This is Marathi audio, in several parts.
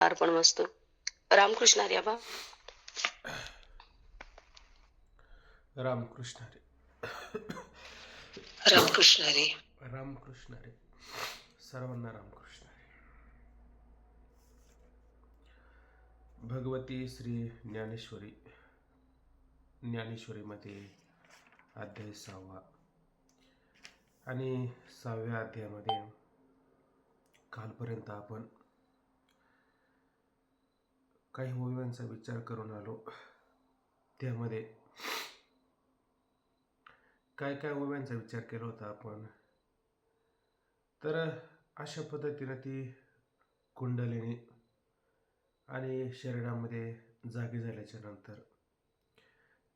अर्पणमस्तु. रामकृष्ण हरी आबा. रामकृष्ण हरी. रामकृष्ण हरी. रामकृष्ण हरी. सर्वांना रामकृष्ण हरी. भगवती श्री ज्ञानेश्वरी, ज्ञानेश्वरीमध्ये अध्याय 6 आणि 6व्या अध्यायामध्ये कालपर्यंत आपण काही ओव्यांचा विचार करून आलो. त्यामध्ये काय काय ओव्यांचा विचार केला होता आपण, तर अशा पद्धतीने ती कुंडलिनी आणि शरीरामध्ये जागी झाल्याच्या नंतर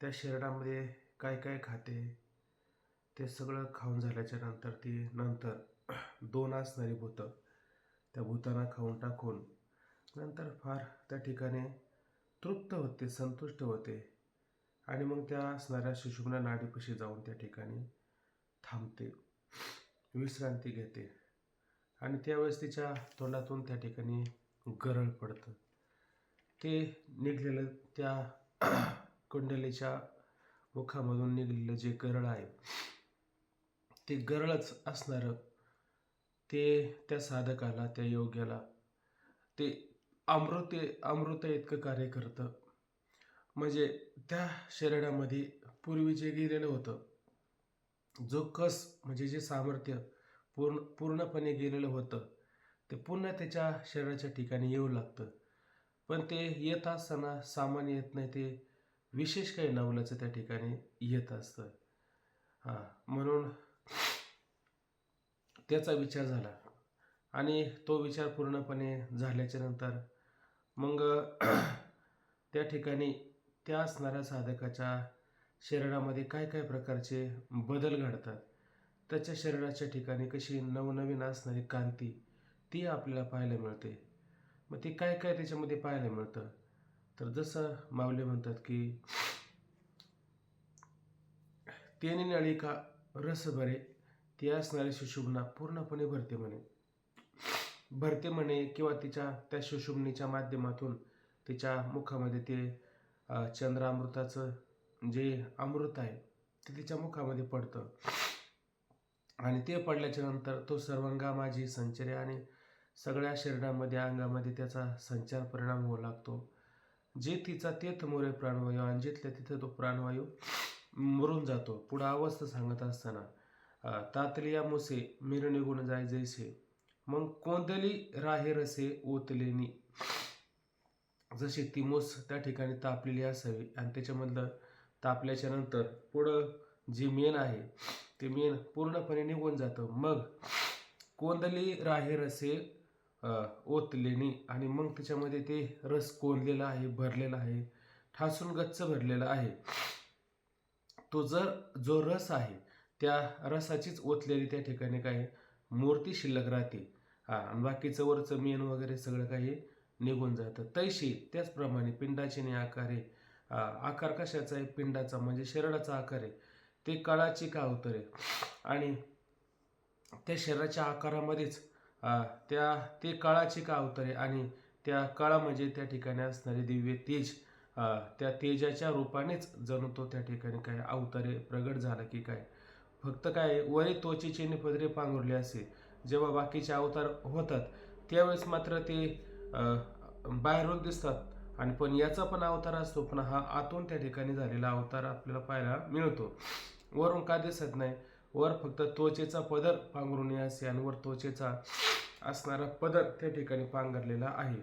त्या शरीरामध्ये काय काय खाते ते सगळं खाऊन झाल्याच्या नंतर ती नंतर 2 असणारी भूतं त्या भूतांना खाऊन टाकून नंतर फार त्या ठिकाणी तृप्त होते, संतुष्ट होते आणि मग त्या असणाऱ्या सुषुम्ना नाडीपाशी जाऊन त्या ठिकाणी थांबते, विश्रांती घेते आणि त्यावेळेस तिच्या तोंडातून त्या ठिकाणी गरळ पडतं. ते निघलेलं त्या कुंडलीच्या मुखामधून निघलेलं जे गरळ आहे ते गरळच असणारं ते त्या साधकाला, त्या योग्याला ते अमृत इतकं कार्य करतं. म्हणजे त्या शरीरामध्ये पूर्वी जे गेलेलं होतं, जो कस म्हणजे जे सामर्थ्य पूर्णपणे गेलेलं होतं ते पुन्हा त्याच्या शरीराच्या ठिकाणी येऊ लागतं. पण ते येत असताना सामान्य येत नाही, ते विशेष काही नवलाचं त्या ठिकाणी येत असतं. म्हणून त्याचा विचार झाला आणि तो विचार पूर्णपणे झाल्याच्या नंतर मग त्या ठिकाणी त्या असणाऱ्या साधकाच्या शरीरामध्ये काय काय प्रकारचे बदल घडतात, त्याच्या शरीराच्या ठिकाणी कशी नवनवीन असणारी कांती ती आपल्याला पाहायला मिळते. मग ती काय काय त्याच्यामध्ये पाहायला मिळतं, तर जसं माऊली म्हणतात की तेने नळिका रस भरे ती असणारी सुषुम्ना पूर्णपणे भरते म्हणे किंवा त्या सुषुम्नेच्या माध्यमातून तिच्या मुखामध्ये ते चंद्रामृताचं जे अमृत आहे ते तिच्या मुखामध्ये पडतं आणि ते पडल्याच्या नंतर तो सर्वांगा माझी संचरे आणि सगळ्या शरीरामध्ये अंगामध्ये त्याचा संचार परिणाम होऊ लागतो. जे तिचा तेथ मोरे प्राणवायू आणि जिथल्या तिथं तो प्राणवायू मरून जातो. पुढं अवस्था सांगत असताना तातलिया मुसे मिर निघून जाय जैसे मग कोंदली राहे रसे ओतलेनी, जशी ती मूस त्या ठिकाणी तापलेली असावी आणि त्याच्यामधलं तापल्याच्या नंतर पुढं जे मेण आहे ते मेण पूर्णपणे निघून जातं. मग कोंदली राहे रसे ओतलेनी आणि मग त्याच्यामध्ये ते रस कोंदलेला आहे, भरलेला आहे, ठासून गच्च भरलेला आहे. तो जो रस आहे त्या रसाचीच ओतलेली त्या ठिकाणी काय मूर्ती शिल्लक राहते आणि बाकीचं वरचं मेण वगैरे सगळं काही निघून जातं. तैशी त्याचप्रमाणे पिंडाचे आकारे, आकार कशाचा आहे, पिंडाचा म्हणजे शरीराचा आकार आहे, ते काळाची का अवतरे आणि त्या शरीराच्या आकारामध्येच ते काळाची का अवतरे आणि त्या काळा म्हणजे त्या ठिकाणी असणारे दिव्य तेज, त्या तेजाच्या रूपानेच जणू तो त्या ठिकाणी काय अवतारे प्रगट झाला की काय. फक्त काय वरी त्वचेची निपदरे पांघरले असे जेव्हा बाकीचे अवतार होतात त्यावेळेस मात्र ते बाहेरून दिसतात आणि पण याचा पण अवतार असतो, पण हा आतून त्या ठिकाणी झालेला अवतार आपल्याला पाहायला मिळतो. वरून का दिसत नाही, वर फक्त त्वचेचा पदर पांघरून असे आणि वर त्वचेचा असणारा पदर त्या ठिकाणी पांघरलेला आहे.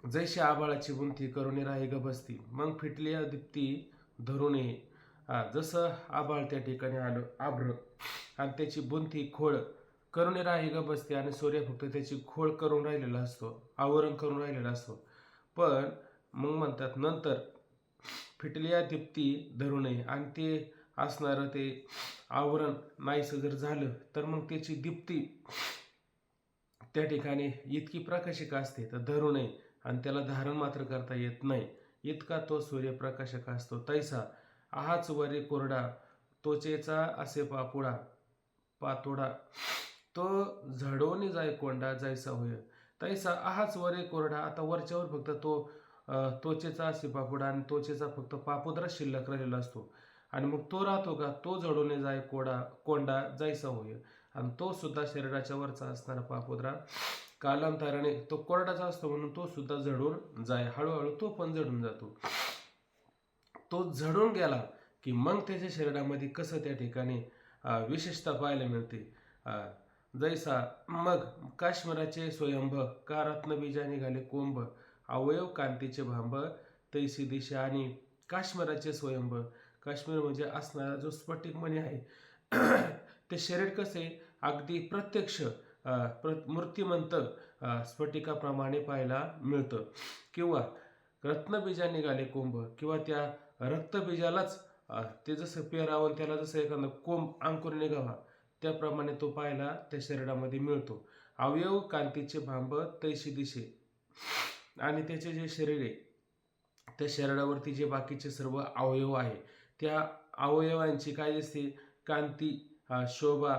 जैशी आबाळाची बुंती करून राही ग बसती मग फिटली दीप्ती धरून ये. जसं आबाळ त्या ठिकाणी आलं आभ्र आणि त्याची बुंती खोळ करून राही ग बसते आणि सूर्य फक्त त्याची खोळ करून राहिलेला असतो, आवरण करून राहिलेला असतो. पण मग म्हणतात नंतर फिटलिया दीप्ती धरू नये आणि ते असणारं ते आवरण नाहीसं जर झालं तर मग त्याची दीप्ती त्या ठिकाणी इतकी प्रकाशिक असते तर धरू नये आणि त्याला धारण मात्र करता येत नाही, इतका तो सूर्यप्रकाशक असतो. तैसा आहाच वरी कोरडा त्वचेचा असे पातोडा तो झडवून जाय कोंडा जैसा होय. तैसा आहाच वर एक कोरडा. आता वरच्यावर फक्त तो त्वचेचा शिपापुडा आणि त्वचेचा फक्त पापुद्रा शिल्लक राहिलेला असतो. आणि मग तो राहतो का, तो जडून जाय कोंडा जायचा होय. आणि तो सुद्धा शरीराच्या वरचा असणारा पापुद्रा कालांतराने तो कोरडाचा असतो म्हणून तो सुद्धा जडून जाय. हळूहळू तो पण जडून जातो. तो जडून गेला की मग त्याच्या शरीरामध्ये कसं त्या ठिकाणी विशेषता पाहायला मिळते. जैसा मग काश्मीराचे स्वयंभ का रत्नबीजा निघाले कोंब, अवयव कांतीचे भांब तैसी दिशा. आणि काश्मीराचे स्वयंभ, काश्मीर म्हणजे असणारा जो स्फटिक मणी आहे ते शरीर कसे अगदी प्रत्यक्ष मूर्तिमंत स्फटिकाप्रमाणे पाहायला मिळतं. किंवा रत्नबीजा निघाले कोंब, किंवा त्या रक्तबीजालाच ते जसं पेरावं त्याला जसं एखादं कोंब अंकुर निघावा त्याप्रमाणे तो पाहायला त्या शरीरामध्ये मिळतो. अवयव कांतीचे भांब तैशी दिशे. आणि त्याचे जे शरीर आहे त्या शरीरावरती जे बाकीचे सर्व अवयव आहे त्या अवयवांची काय दिसते, कांती, शोभा,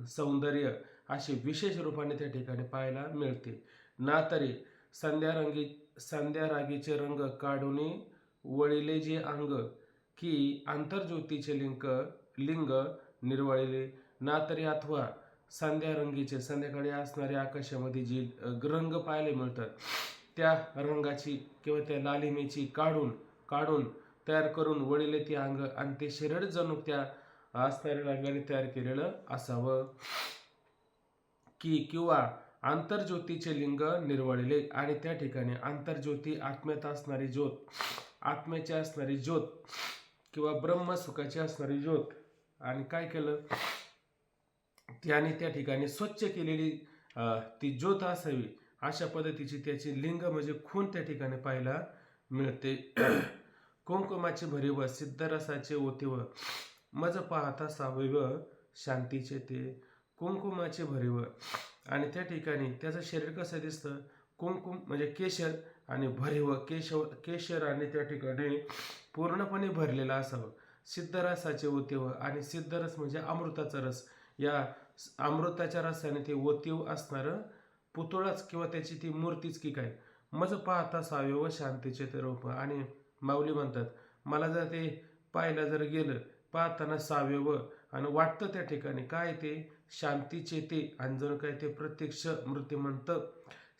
सौंदर्य अशी विशेष रूपाने त्या ठिकाणी पाहायला मिळते. ना तरी संध्या रागीचे रंग काढून वळिले जे अंग, की आंतरज्योतीचे लिंग निर्वळिले. ना तरी अथवा संध्यारंगीचे, संध्याकाळी असणाऱ्या आकाशामध्ये जे रंग पाहायला मिळतात त्या रंगाची किंवा त्या लालिमेची काढून तयार करून वळिले ते अंग, आणि ते शरीर जणू त्या असणाऱ्या रंगाने तयार केलेलं असावं. किंवा आंतरज्योतीचे लिंग निर्वळले. आणि त्या ठिकाणी आंतरज्योती आत्म्यात असणारी ज्योत, आत्म्याची असणारी ज्योत किंवा ब्रह्मसुखाची असणारी ज्योत, आणि काय केलं त्याने त्या ठिकाणी स्वच्छ केलेली ती ज्योत असावी अशा पद्धतीची त्याची लिंग म्हणजे खून त्या ठिकाणी पाहायला मिळते. कुंकुमाचे भरीव सिद्धरसाचे ओतीव, मज पाहता सावयव शांतीचे ते. कुंकुमाचे भरीव, आणि त्या ठिकाणी त्याचं शरीर कसं दिसतं, कुंकुम म्हणजे केशर, आणि भरीव केशर आणि त्या ठिकाणी पूर्णपणे भरलेला असावं. सिद्धरसाचे ओतीव, आणि सिद्धरस म्हणजे अमृताचा रस, या अमृताच्या रसाने ते ओतीव असणारं पुतळाच किंवा त्याची ती मूर्तीच की काय. मज पाहता सावयव शांतीचे ते रूप. आणि माऊली म्हणतात मला जर ते पाहायला जर गेलं पाहताना सावयव, आणि वाटतं त्या ठिकाणी काय ते शांतीचे ते, आणि जर काय ते प्रत्यक्ष मूर्तिमंत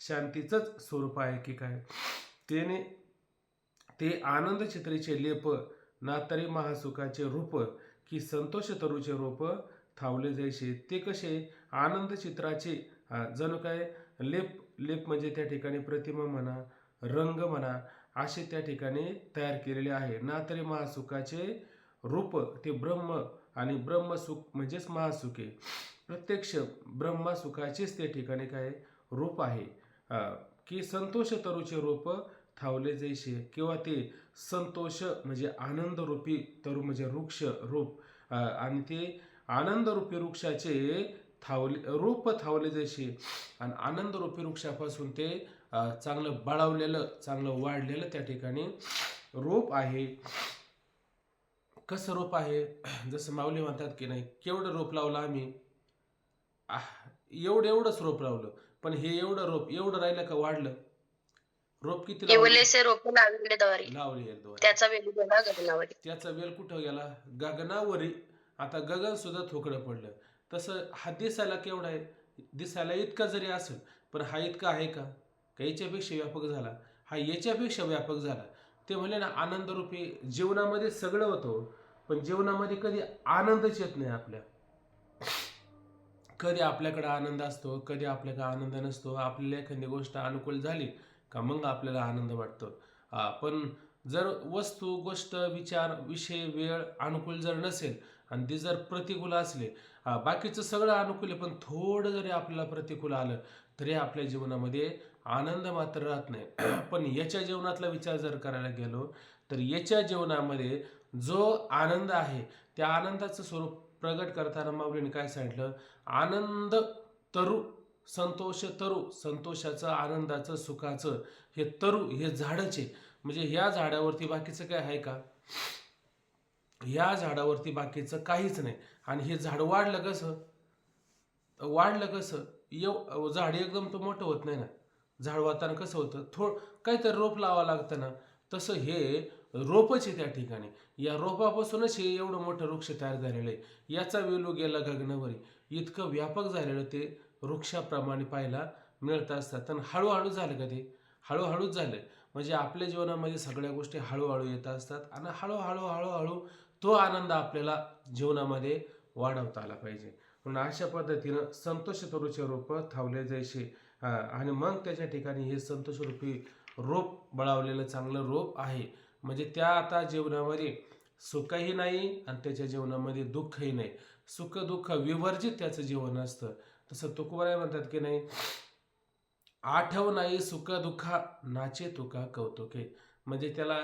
शांतीचंच स्वरूप आहे की काय. त्याने ते आनंद चित्रीचे लेप, ना तरी महासुखाचे रूप, की संतोष तरुचे रूप थावले जैसे. ते कसे आनंद चित्राचे जणू काय लेप म्हणजे त्या ठिकाणी प्रतिमा म्हणा, रंग म्हणा, असे त्या ठिकाणी तयार केलेले आहे. ना तरी महासुखाचे रूप, ते ब्रह्म, आणि ब्रह्मसुख म्हणजेच महासुख आहे. प्रत्यक्ष ब्रह्मसुखाचेच त्या ठिकाणी काय रूप आहे. की संतोष तरुचे रूप थावले जैसे, किंवा ते संतोष म्हणजे आनंद रूपी तरु म्हणजे वृक्ष रूप, आणि ते आनंद रूपी वृक्षाचे रूप थावले जैसे. आणि आनंद रूपी वृक्षापासून ते चांगलं बळावलेलं, चांगलं वाढलेलं त्या ठिकाणी रूप आहे. कसं रूप आहे, जसं माऊली म्हणतात की नाही, केवढं रोप लावलं आम्ही, एवढंच रोप लावलं, पण हे एवढं रोप एवढं राहिलं का वाढलं. रोप किती रोप लावले त्याचा वेल कुठं गेला, गगनावरी. आता गगन सुद्धा थोकडं पडलं. तसं हा दिसायला केवढा आहे, दिसायला इतका जरी असेल पण हा इतका आहे का, याच्यापेक्षा व्यापक झाला, हा याच्यापेक्षा व्यापक झाला. ते म्हणले ना आनंदरूपी. जीवनामध्ये सगळं होतं, पण जीवनामध्ये कधी आनंदच येत नाही आपल्या. कधी आपल्याकडे आनंद असतो, कधी आपल्याकडे आनंद नसतो. आपल्याला एखादी गोष्ट अनुकूल झाली का मग आपल्याला आनंद वाटतो. पण जर वस्तू, गोष्ट, विचार, विषय, वेळ अनुकूल जर नसेल आणि ती जर प्रतिकूल असले, बाकीचं सगळं अनुकूल आहे पण थोडं जरी आपल्याला प्रतिकूल आलं तरी आपल्या जीवनामध्ये आनंद मात्र राहत नाही. पण याच्या जीवनातला विचार जर करायला गेलो तर याच्या जीवनामध्ये जो आनंद आहे त्या आनंदाचं स्वरूप प्रगट करताना माऊलीने काय सांगितलं, आनंद तरु, संतोष तरु, संतोषाचं, आनंदाचं, सुखाचं हे तरु, हे झाडच आहे. म्हणजे ह्या झाडावरती बाकीचं काय आहे का, ह्या झाडावरती बाकीचं काहीच नाही. आणि हे झाड वाढलं कसं, झाड एकदम तो मोठं होत नाही ना. झाड वाताना कसं होतं, काहीतरी रोप लावावं लागतं ना, तसं हे रोपच आहे त्या ठिकाणी. या रोपापासूनच हे एवढं मोठं वृक्ष तयार झालेलं आहे. याचा वेलू गेला गगनावरी, इतकं व्यापक झालेलं ते वृक्षाप्रमाणे पाहायला मिळत असतात. आणि हळूहळू झालं का ते, हळूहळूच झालं. म्हणजे आपल्या जीवनामध्ये सगळ्या गोष्टी हळूहळू येत असतात आणि हळूहळू हळूहळू तो आनंद आपल्याला जीवनामध्ये वाढवता आला पाहिजे. म्हणून अशा पद्धतीनं संतोष तरुचे रोप थावले जैसे, आणि मग त्याच्या ठिकाणी हे संतोष रूपी रोप बळावलेलं चांगलं रोप आहे. म्हणजे त्या आता जीवनामध्ये सुखही नाही आणि त्याच्या जीवनामध्ये दुःखही नाही. सुख दुःख विवर्जित त्याचं जीवन असतं. तसं तुकोबाराय म्हणतात की नाही, आठव नाही सुख दुःखा नाचे तुका कौतुके. म्हणजे त्याला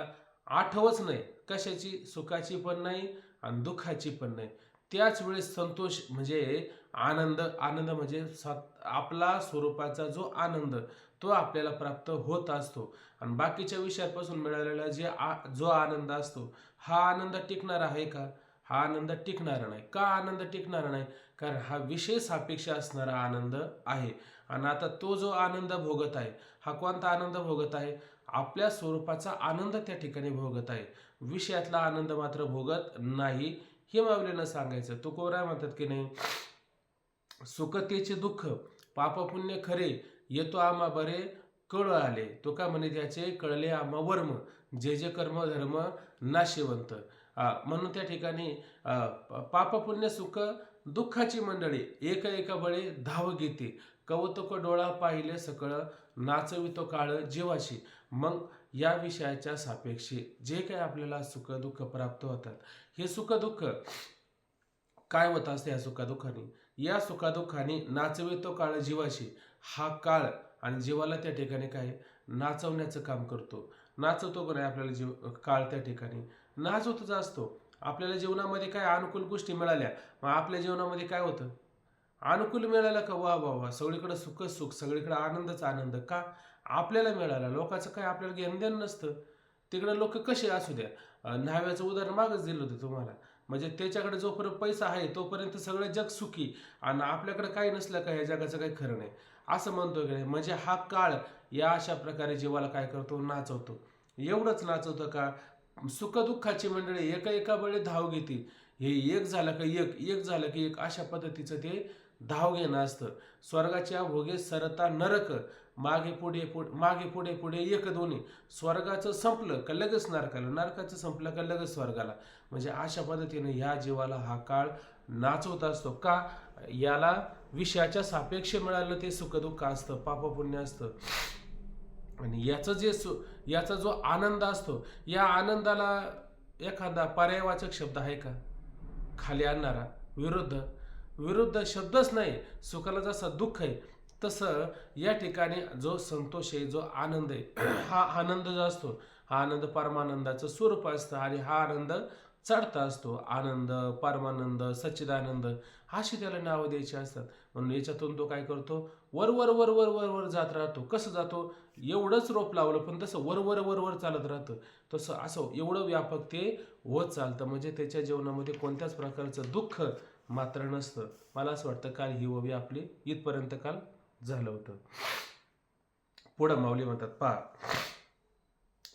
आठवच नाही कशाची, सुखाची पण नाही आणि दुःखाची पण नाही. त्याच वेळेस संतोष म्हणजे आनंद, आनंद म्हणजे आपला स्वरूपाचा जो आनंद तो आपल्याला प्राप्त होत असतो. आणि बाकीच्या विषयापासून मिळालेला जो आनंद असतो, हा आनंद टिकणार आहे का? हा आनंद टिकणारा नाही. का आनंद टिकणारा नाही? कारण हा विषय सापेक्ष असणारा आनंद आहे. आणि आता तो जो आनंद भोगत आहे, हा कोणता आनंद भोगत आहे? आपल्या स्वरूपाचा आनंद त्या ठिकाणी भोगत आहे. विषयातला आनंद मात्र भोगत नाही, हे माऊलीनं सांगायचं. तुकोबराय म्हणतात की नाही, सुखतेचे दुःख पापपुण्य खरे, येतो आम्हा बरे कळ आले. तो का म्हणे, त्याचे कळले आम्हा वर्म, जे जे कर्म धर्म नाशिवंत. म्हणून त्या ठिकाणी पापपुण्य सुख दुःखाची मंडळी एक एक बळे धाव घेते, कौतुक डोळा पाहिले सकळ, नाचवितो काळ जीवाशी. मग या विषयाच्या सापेक्षी जे काही आपल्याला सुख दुःख प्राप्त होतात, हे सुख दुःख काय होत असते? या सुखादुःखाने, या सुखादुःखाने नाचवितो काळ जीवाशी. हा काळ आणि जीवाला त्या ठिकाणी काय नाचवण्याचं काम करतो. नाचवतो का नाही आपल्याला जीव? काळ त्या ठिकाणी नाचवतच असतो. आपल्याला जीवनामध्ये काय अनुकूल गोष्टी मिळाल्या, मग आपल्या जीवनामध्ये काय होतं? अनुकूल मिळालं का वा वा वा, सगळीकडे सुखच सुख, सगळीकडे आनंदच आनंद. का? आपल्याला मिळाला, लोकांचं काय आपल्याला घेणं नसतं. तिकडे लोक कसे असू द्या. न्हाव्याचं उदाहरण मागच दिलं होतं तुम्हाला. म्हणजे त्याच्याकडे जोपर्यंत पैसा आहे तोपर्यंत सगळं जग सुखी, आणि आपल्याकडे काही नसलं का ह्या जगाचं काही खरं नाही, असं म्हणतो की नाही. म्हणजे हा काळ या अशा प्रकारे जीवाला काय करतो? नाचवतो. एवढंच नाचवतं का? सुखदुःखाची मंडळी एका एका बळे धाव घेते. हे एक झालं का एक, एक झालं की एक, अशा पद्धतीचं ते धाव घेणं असतं. स्वर्गाच्या भोगे सरता नरक, मागे पुढे मागे पुढे पुढे एक दोन्ही. स्वर्गाचं संपलं का लगेच नरकाला, नरकाचं संपलं का लगेच स्वर्गाला. म्हणजे अशा पद्धतीने ह्या जीवाला हा काळ नाचवत असतो. का? याला विषयाच्या सापेक्ष मिळालं ते सुखदुःख असतं, पापपुण्य असतं. आणि याचा जो आनंद असतो, या आनंदाला एखादा पर्यायवाचक शब्द आहे का खाली आणणारा? विरुद्ध शब्दच नाही. सुखाला जसं दुःख आहे तसं या ठिकाणी जो संतोष आहे, जो आनंद आहे, हा आनंद जो असतो, हा आनंद परमानंदाचं स्वरूप असतं. आणि हा आनंद चढता असतो. आनंद, परमानंद, सच्चिदानंद अशी त्याला नावं द्यायची असतात. म्हणून याच्यातून तो काय करतो? वर वर वर वर वर वर जात राहतो. कसं जातो? एवढंच रोप लावलं पण तसं वर वर वर वर चालत राहतं. तसं असं एवढं व्यापक ते होत चालतं. म्हणजे त्याच्या जीवनामध्ये कोणत्याच प्रकारचं दुःख मात्र नसतं. मला असं वाटतं काल ही ओवी आपली इथपर्यंत काल झालं होतं. पुढं माऊली म्हणतात पहा,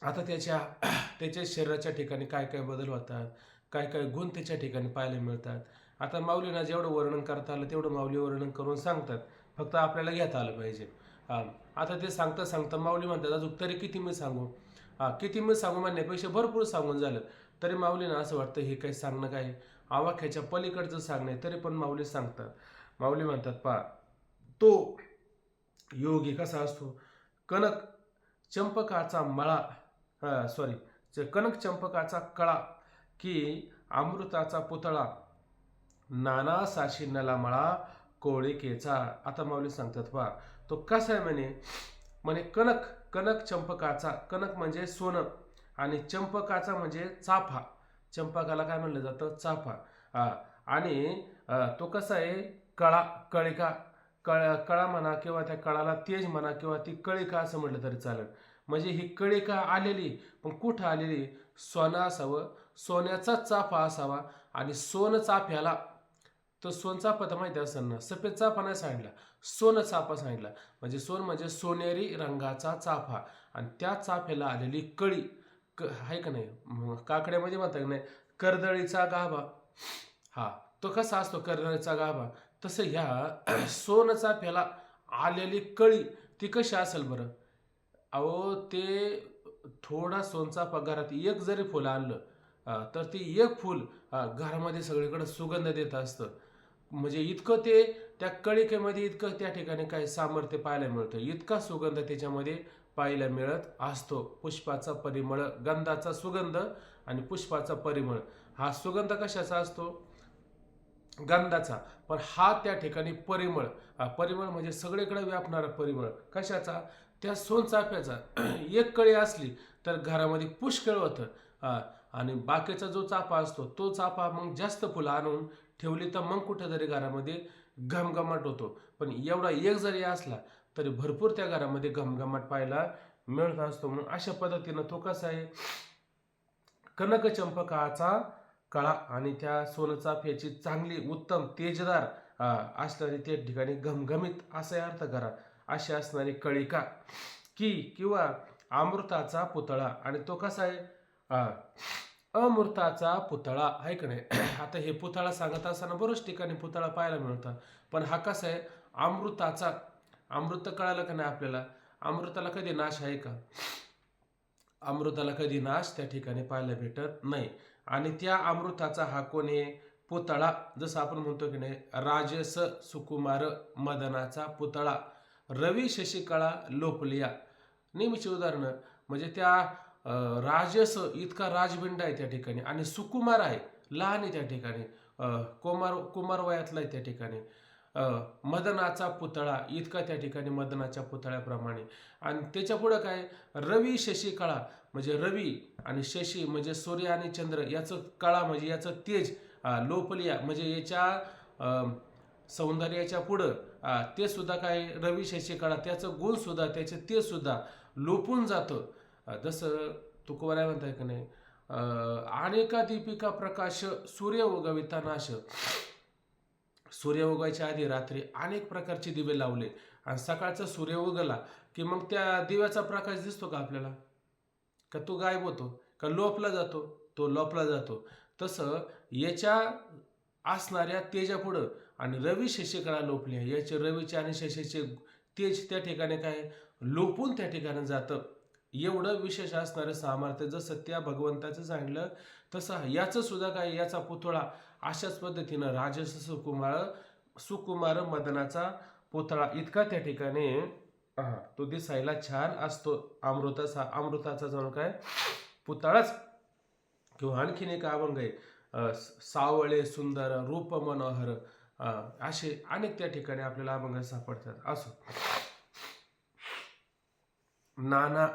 आता त्याच्या शरीराच्या ठिकाणी काय काय बदल होतात, काय काय गुण त्याच्या ठिकाणी पाहायला मिळतात. आता माऊलींना जेवढं वर्णन करता आलं तेवढं माऊली वर्णन करून सांगतात, फक्त आपल्याला घेता आलं पाहिजे. आता ते सांगता माऊली म्हणतात अजून तरी किती मी सांगू. किती मी सांगू म्हणण्यापेक्षा भरपूर सांगून झालं तरी माऊलींना असं वाटतं हे काही सांगणं काय आवाक्याच्या पलीकडचं सांगणं, तरी पण माऊली सांगतात. माऊली म्हणतात पहा, तो योगी कसा असतो? कनक चंपकाचा मळा, कनक चंपकाचा कळा की अमृताचा पुतळा, नाना साशी नला मळा कोळिकेचा. आता माऊली सांगतात पहा, तो कसा आहे म्हणे कनक चंपकाचा. कनक म्हणजे सोनं आणि चंपकाचा म्हणजे चाफा. चंपकाला काय म्हणलं जातं? चाफा. आणि तो कसा आहे? कळिका. कळा म्हणा किंवा त्या कळाला तेज म्हणा किंवा ती कळिका असं म्हटलं तरी चालेल. म्हणजे ही कळिका आलेली, पण कुठं आलेली? सोनं असावं, सोन्याचा चाफा असावा आणि सोन चाफ्याला तो सोनचाफा तर माहिती असेल ना, सफेद चाफा नाही सांगितला, सोन चाफा सांगितला. म्हणजे सोन म्हणजे सोनेरी रंगाचा चाफा, आणि त्या चाफ्याला आलेली कळी आहे का नाही, काकड्यामध्ये म्हणतात की नाही कर्दळीचा गाभा, हा तो कसा असतो कर्दळीचा गाभा, तसं ह्या सोन चाफ्याला आलेली कळी ती कशी असेल बरं? अहो ते थोडा सोनचाफा घरात एक जरी फुलं आणलं तर ते एक फुल घरामध्ये सगळीकडे सुगंध देत असतं. म्हणजे इतकं ते त्या कळिकेमध्ये इतकं त्या ठिकाणी काही सामर्थ्य पाहायला मिळतं, इतका सुगंध त्याच्यामध्ये पाहायला मिळत असतो. पुष्पाचा परिमळ, गंधाचा सुगंध आणि पुष्पाचा परिमळ, हा सुगंध कशाचा असतो? गंधाचा. पण हा त्या ठिकाणी परिमळ, परिमळ म्हणजे सगळीकडे व्यापणारा परिमळ कशाचा? त्या सोनचाफ्याचा. एक कळी असली तर घरामध्ये पुष्कळ होतं, आणि बाकीचा जो चाफा असतो तो चाफा मग जास्त फुलं आणून ठेवली तर मग कुठेतरी घरामध्ये घमघमाट होतो. पण एवढा एक जरी असला तरी भरपूर त्या घरामध्ये घमघमाट पाहायला मिळत असतो. मग अशा पद्धतीनं तो कसा आहे, कनकचंपकाचा कळा आणि त्या सोनचाफ्याची चांगली उत्तम तेजदार असणारी त्या ठिकाणी घमघमीत असा अर्थ करा, अशी असणारी कळिका की किंवा अमृताचा पुतळा. आणि तो कसा आहे, अमृताचा पुतळा आहे का नाही. आता हे पुतळा सांगत असताना बरोच ठिकाणी पुतळा पाहायला मिळतात, पण हा कसा आहे अमृताचा. अमृत कळालं का नाही आपल्याला? अमृताला कधी नाश आहे का? अमृताला कधी नाश त्या ठिकाणी पाहायला भेटत नाही. आणि त्या अमृताचा हा कोण आहे? पुतळा. जसं आपण म्हणतो की नाही राजस सुकुमार मदनाचा पुतळा, रवी शशिकळा लोपलिया. नेहमीची उदाहरणं म्हणजे त्या राजस इतका राजबिंड आहे त्या ठिकाणी, आणि सुकुमार आहे, लहान आहे त्या ठिकाणी, कुमार वयातला आहे त्या ठिकाणी. मदनाचा पुतळा इतका त्या ठिकाणी मदनाच्या पुतळ्याप्रमाणे. आणि त्याच्या पुढं काय? रवी शशिकळा म्हणजे रवी आणि शशी म्हणजे सूर्य आणि चंद्र याचं कळा म्हणजे याचं तेज, लोपलिया म्हणजे याच्या सौंदर्याच्या पुढं ते सुद्धा काय रवी शशिकळा त्याचं गुण सुद्धा त्याचे ते सुद्धा लोपून जातं. जसं तुकोबाराय म्हणताय का नाही, अनेका दीपिका प्रकाश सूर्य उगविता नाश. सूर्य उगायच्या आधी रात्री अनेक प्रकारचे दिवे लावले आणि सकाळचा सूर्य उगला की मग त्या दिव्याचा प्रकाश दिसतो का आपल्याला? का तो गायब होतो? का लोपला जातो? तो लोपला जातो. तसं याच्या असणाऱ्या तेजापुढं आणि रवी शशिकळा लोपल्या, याचे रवीचे आणि शशीचे तेज त्या ठिकाणी काय लोपून त्या ठिकाणी जातं. एवढं विशेष असणारं सामर्थ्य जसं त्या भगवंताचं सांगितलं तसं याचं सुद्धा काय, याचा पुतळा अशाच पद्धतीनं राजस सुकुमार मदनाचा पुतळा इतका त्या ठिकाणी तो दिसायला छान असतो. अमृताचा जणू काय पुतळाच. किंवा आणखीन एक अभंग आहे, सावळे सुंदर रूप मनोहर, असे अनेक त्या ठिकाणी आपल्याला अभंग सापडतात. असो नाना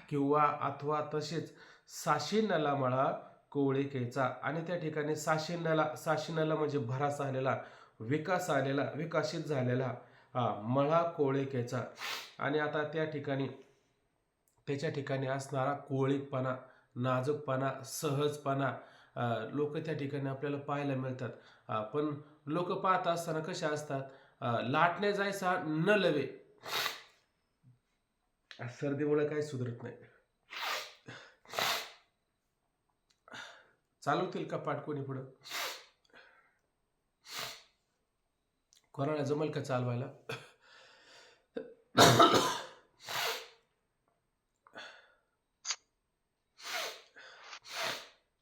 किंवा अथवा तसेच साशिन्याला मळा कोळिकेचा. आणि त्या ठिकाणी साशिन्याला म्हणजे भरास आलेला, विकसित झालेला मळा कोळिकेचा. आणि आता त्याच्या ठिकाणी असणारा कोळीकपणा, नाजूकपणा, सहजपणा लोक त्या ठिकाणी आपल्याला पाहायला मिळतात. पण लोक पाहत असताना कशा असतात, लाटणे जायचा न लवे. सर्दीमुळे काही सुधरत नाही. चालवतील का पाठ कोणी पुढं? कोणाला जमल का चालवायला?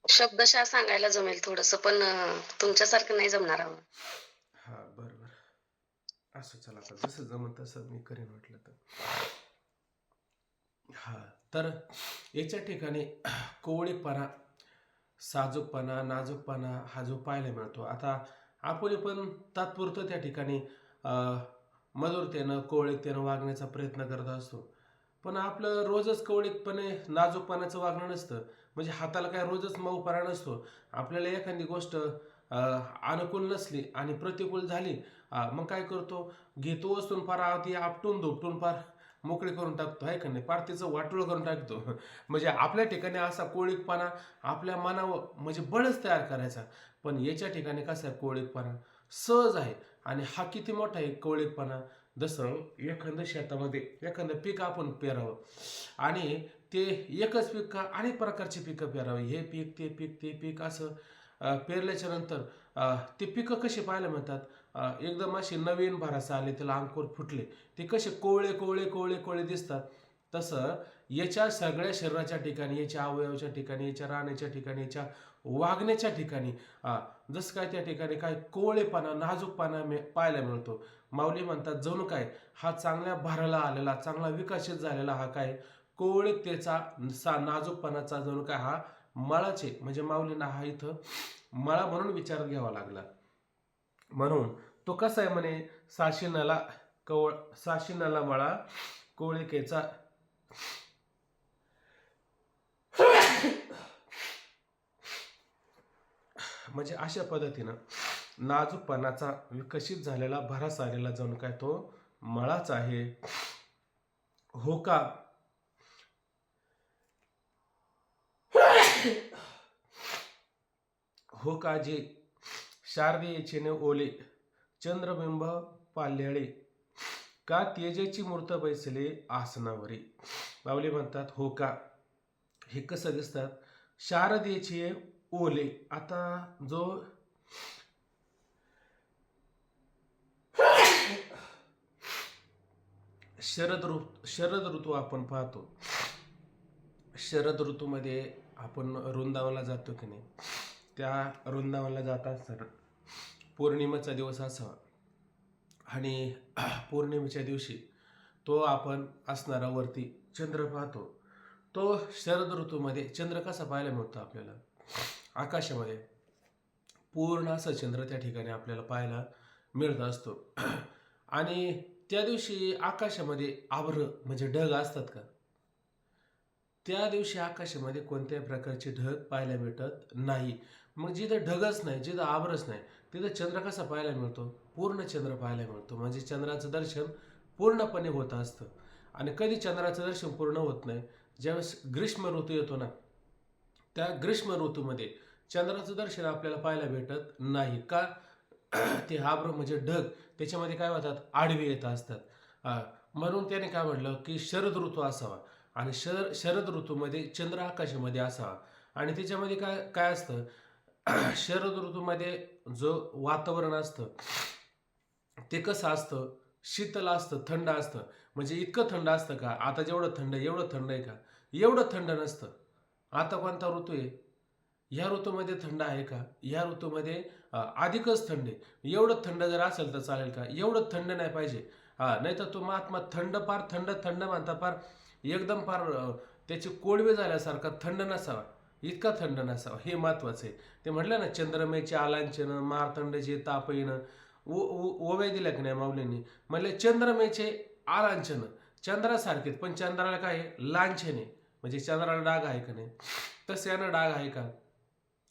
शब्दशः सांगायला जमेल थोडस, पण तुमच्यासारखं नाही जमणार आम्हाला. हा बरोबर. असं चला, आता जसं जमल तसं मी करेन म्हटलं तर. हा तर याच्या ठिकाणी कोवळीपणा, साजूकपणा, नाजूकपणा हा जो पाहायला मिळतो. आता आपण पण तात्पुरतं त्या ठिकाणी मधुरतेनं कोवळीकतेनं वागण्याचा प्रयत्न करत असतो. पण आपलं रोजच कवळीकपणे नाजूकपणाचं वागणं नसतं. म्हणजे हाताला काय रोजच मऊपणा नसतो. आपल्याला एखादी गोष्ट अनुकूल नसली आणि प्रतिकूल झाली, मग काय करतो, घेतो वस्तून फार आधी आपटून धोपटून फार मोकळी करून टाकतो, आहे का नाही, फार तिचं वाटोळ करून टाकतो. म्हणजे आपल्या ठिकाणी असा कोळीकपणा आपल्या मनावर म्हणजे बळच तयार करायचा. पण याच्या ठिकाणी कसा आहे कोळीकपणा, सहज आहे. आणि हा किती मोठा आहे कवळीकपणा. जसं एखादं शेतामध्ये एखादं पीक आपण पेरावं आणि ते एकच पीक का अनेक प्रकारचे पिकं पेरावे, हे पीक ते पीक ते पीक असं पेरल्याच्या नंतर ते पिकं कशी पाहायला मिळतात, एकदम असे नवीन भरास आले, त्याला अंकुर फुटले, ते कसे कोवळे कोवळे कोवळे कोवळे दिसतात. तसं याच्या सगळ्या शरीराच्या ठिकाणी, याच्या अवयवाच्या ठिकाणी, याच्या राहण्याच्या ठिकाणी, याच्या वागण्याच्या ठिकाणी जसं काय त्या ठिकाणी काय कोवळेपणा नाजूकपणा पाहायला मिळतो. माऊली म्हणतात जणू काय हा चांगल्या भराला आलेला, चांगला विकसित झालेला हा काय कोवळतेचा नाजूकपणाचा जणू काय हा मळाचे, म्हणजे माऊलींना हा इथं मळा म्हणून विचार घ्यावा लागला. म्हणून तो कसा आहे म्हणे, साशिनाला साशिनाला मळा कोवळिकेचा. म्हणजे अशा पद्धतीनं नाजूकपणाचा विकसित झालेला भरास आलेला जणू काय तो मळाच आहे. हो का हो का जे शारदेचे ने ओले चंद्रबिंब पाल्याळे, का तेजेची मूर्त बैसले आसनावरी. बावले म्हणतात हो का, हे कसं दिसतात, शारदेचे ओले. आता जो शरद ऋतू आपण पाहतो, शरद ऋतूमध्ये आपण वृंदावनला जातो की नाही, त्या वृंदावनला जात असताना पौर्णिमेचा दिवस असावा आणि पौर्णिमेच्या दिवशी तो आपण असणारा वरती चंद्र पाहतो. तो शरद ऋतूमध्ये चंद्र कसा पाहायला मिळतो आपल्याला, आकाशामध्ये पूर्ण असा चंद्र त्या ठिकाणी आपल्याला पाहायला मिळत असतो. आणि त्या दिवशी आकाशामध्ये आभ्र म्हणजे ढग असतात का, त्या दिवशी आकाशामध्ये कोणत्याही प्रकारचे ढग पाहायला भेटत नाही. मग जिथं ढगच नाही, जिथं आभ्रच नाही, तिथं चंद्र कसा पाहायला मिळतो, पूर्ण चंद्र पाहायला मिळतो. म्हणजे चंद्राचं दर्शन पूर्णपणे होत असतं. आणि कधी चंद्राचं दर्शन पूर्ण होत नाही, ज्यावेळेस ग्रीष्म ऋतू येतो ना, त्या ग्रीष्म ऋतूमध्ये चंद्राचं दर्शन आपल्याला पाहायला भेटत नाही का, ते आभ्र म्हणजे ढग त्याच्यामध्ये काय होतात, आडवे येत असतात. म्हणून त्याने काय म्हटलं की शरद ऋतू असावा आणि शरद ऋतूमध्ये चंद्र आकाशामध्ये असावा. आणि त्याच्यामध्ये काय काय असतं, शरद ऋतूमध्ये जो वातावरण असतं ते कसं असतं, शीतल असतं, थंड असतं. म्हणजे इतकं थंड असतं का, आता जेवढं थंड एवढं थंड आहे का, एवढं थंड नसतं. आता कोणता ऋतू आहे, ह्या ऋतूमध्ये थंड आहे का, ह्या ऋतूमध्ये अधिकच थंड आहे. एवढं थंड जर असेल तर चालेल का, एवढं थंड नाही पाहिजे. नाही तर तो महात्मा थंड फार थंड थंड म्हणता फार एकदम फार त्याचे कोडवे झाल्यासारखा थंड नसावा, इतका थंड नसावा, हे महत्वाचं आहे. ते म्हटलं ना, चंद्रमेचे आलांचन मारतंडचे तापईनं, ओव्या दिल्या की नाही माऊलींनी, म्हणले चंद्रमेचे आलांचन, चंद्रासारखेच, पण चंद्राला काय आहे, लांछन आहे, म्हणजे चंद्राला डाग आहे का नाही, तसं यानं डाग आहे का,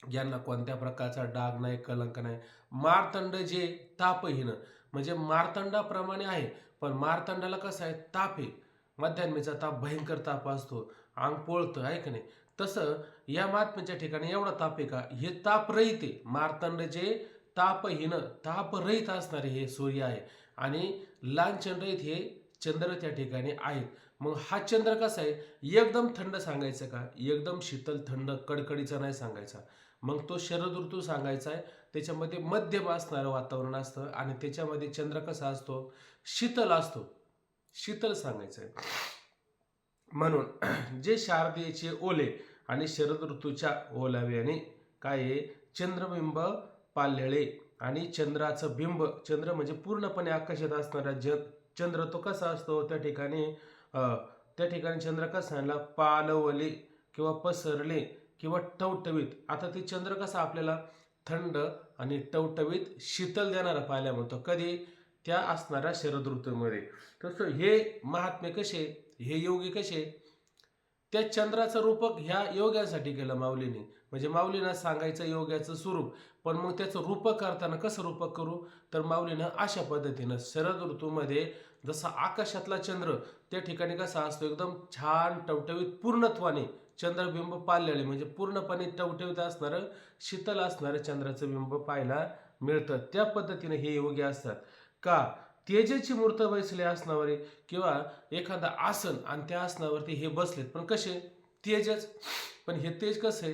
यांना कोणत्या प्रकारचा डाग नाही, कलंक नाही. मारतंड जे तापहीन, म्हणजे मारतंडाप्रमाणे आहे, पण मारतंडाला कसं आहे, ताप आहे, मध्यान्मीचा ताप, भयंकर ताप असतो, अंग पोळतं आहे का नाही. तसं या महात्म्याच्या ठिकाणी एवढा ताप आहे का, हे तापरहित आहे. मारतंड जे तापहीन तापरहित असणारे हे सूर्य आहे आणि लांछनरहित हे चंद्र त्या ठिकाणी आहेत. मग हा चंद्र कसा आहे, एकदम थंड सांगायचं का, एकदम शीतल थंड कडकडीचा नाही सांगायचा. मग तो शरद ऋतू सांगायचा आहे, त्याच्यामध्ये मध्यम असणारं वातावरण असतं आणि त्याच्यामध्ये चंद्र कसा असतो, शीतल असतो, शीतल सांगायचं आहे. म्हणून जे शारदेचे ओले आणि शरद ऋतूच्या ओलाव्याने काय आहे, चंद्रबिंब पाल्याळे आणि चंद्राचं बिंब, चंद्र म्हणजे पूर्णपणे आकाशात असणारा चंद्र, तो कसा असतो त्या ठिकाणी, त्या ठिकाणी चंद्र कसा आणला, पालवले किंवा पसरले किंवा टवटवीत. आता ते चंद्र कसा आपल्याला थंड आणि टवटवीत शीतल देणारा पाहायला मिळतो, कधी, त्या असणाऱ्या शरद ऋतूमध्ये. तसं हे महात्मे कसे, हे योगी कसे, त्या चंद्राचं रूपक ह्या योग्यांसाठी केलं माऊलीने. म्हणजे माऊलीनं सांगायचं योग्याचं स्वरूप, पण मग त्याचं रूपक करताना कसं रूपक करू, तर माऊलीनं अशा पद्धतीनं शरद ऋतूमध्ये जसा आकाशातला चंद्र त्या ठिकाणी कसा असतो, एकदम छान टवटवीत पूर्णत्वाने चंद्रबिंब पाल्याळे, म्हणजे पूर्णपणे टवटवीत असणारं शीतल असणारं चंद्राचं बिंब पाहायला मिळतं. त्या पद्धतीने हे योगी असतात. का तेजाची मूर्त बैसले आसनावरी किंवा एखादा आसन आणि त्या आसनावरती हे बसलेत, पण कसे तेजच. पण हे तेज कसं आहे,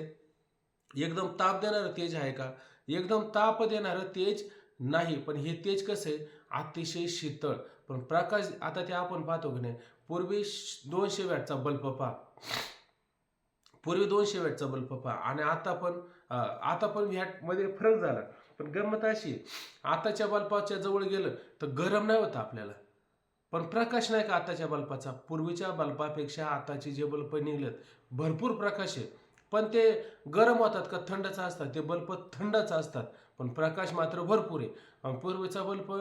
एकदम ताप देणारं तेज आहे का? एकदम ताप देणारं तेज नाही. पण हे तेज कसं आहे, अतिशय शीतळ. पण प्रकाश आता ते आपण पाहतो की नाही, पूर्वी 200 वॅटचा बल्ब पहा, पूर्वी 200 वॅटचा बल्ब पहा आणि आता पण वॅटमध्ये फरक झाला. पण गंमत अशी, आताच्या बल्बाच्या जवळ गेलं तर गरम नाही होत आपल्याला, पण प्रकाश नाही का आताच्या बल्बाचा. पूर्वीच्या बल्बापेक्षा आताचे जे बल्ब निघलेत भरपूर प्रकाश आहे, पण ते गरम होतात का थंडच असतात. ते बल्ब थंडच असतात, पण प्रकाश मात्र भरपूर आहे. पूर्वीचा बल्ब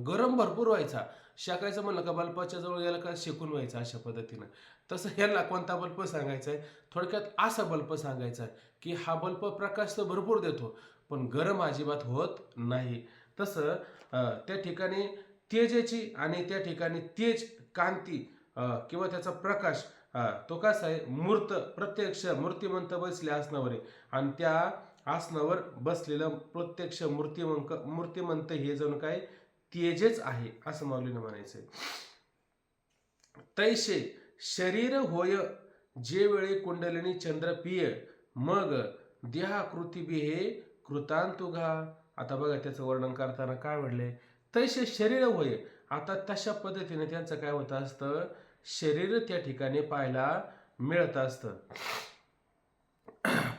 गरम भरपूर व्हायचा, शेकायचं म्हणलं का बल्बाच्या जवळ गेलं का शेकून व्हायचं अशा पद्धतीनं. तसं ह्याला कोणता बल्ब सांगायचा आहे, थोडक्यात असा बल्ब सांगायचा आहे की हा बल्ब प्रकाश तर भरपूर देतो, पण गरम अजिबात होत नाही. तसं त्या ठिकाणी तेजाची आणि त्या ठिकाणी तेज कांती किंवा त्याचा प्रकाश तो कसा आहे, मूर्त प्रत्यक्ष मूर्तिमंत बसले आसनावर आहे आणि त्या आसनावर बसलेलं प्रत्यक्ष मूर्तिमंत हे जणू काय तेजच आहे असं माऊलीनं म्हणायचंय. तैसे शरीर होय जे वेळी कुंडलिनी चंद्र पिय मग देहाकृती बिहे कृतांतुघा. आता बघा त्याचं वर्णन करताना काय म्हणले, तैसे शरीर होय. आता तशा पद्धतीने त्यांचं काय होतं असतं, शरीर त्या ठिकाणी पाहायला मिळत असतं.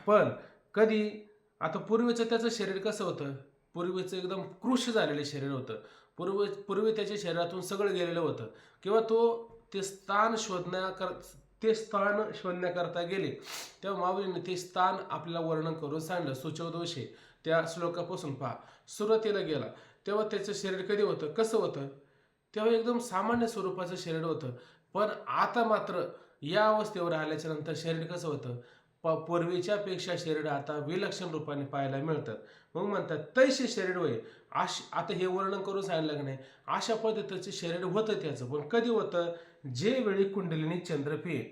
पण कधी आता पूर्वीचं त्याचं शरीर कसं होतं, पूर्वीचं एकदम कृश झालेलं शरीर होतं. पूर्वी त्याच्या शरीरातून सगळं गेलेलं होतं किंवा ते स्थान शोधण्याकरता गेले तेव्हा माऊलीने ते स्थान आपल्याला वर्णन करून सांगलं. सुचवदोषे त्या श्लोकापासून पहा, सुरुवातीला गेला तेव्हा त्याचं शरीर कधी होतं, कसं होतं, तेव्हा एकदम सामान्य स्वरूपाचं शरीर होतं. पण आता मात्र या अवस्थेवर आल्याच्या नंतर शरीर कसं होतं, पूर्वीच्या पेक्षा शरीर आता विलक्षण रूपाने पाहायला मिळतात. मग म्हणतात तैसे शरीर होय. आता हे वर्णन करून सांगितलं की नाही, अशा पद्धतीचं शरीर होतं त्याचं. पण कधी होतं, जे वेळी कुंडलिनी चंद्रपिय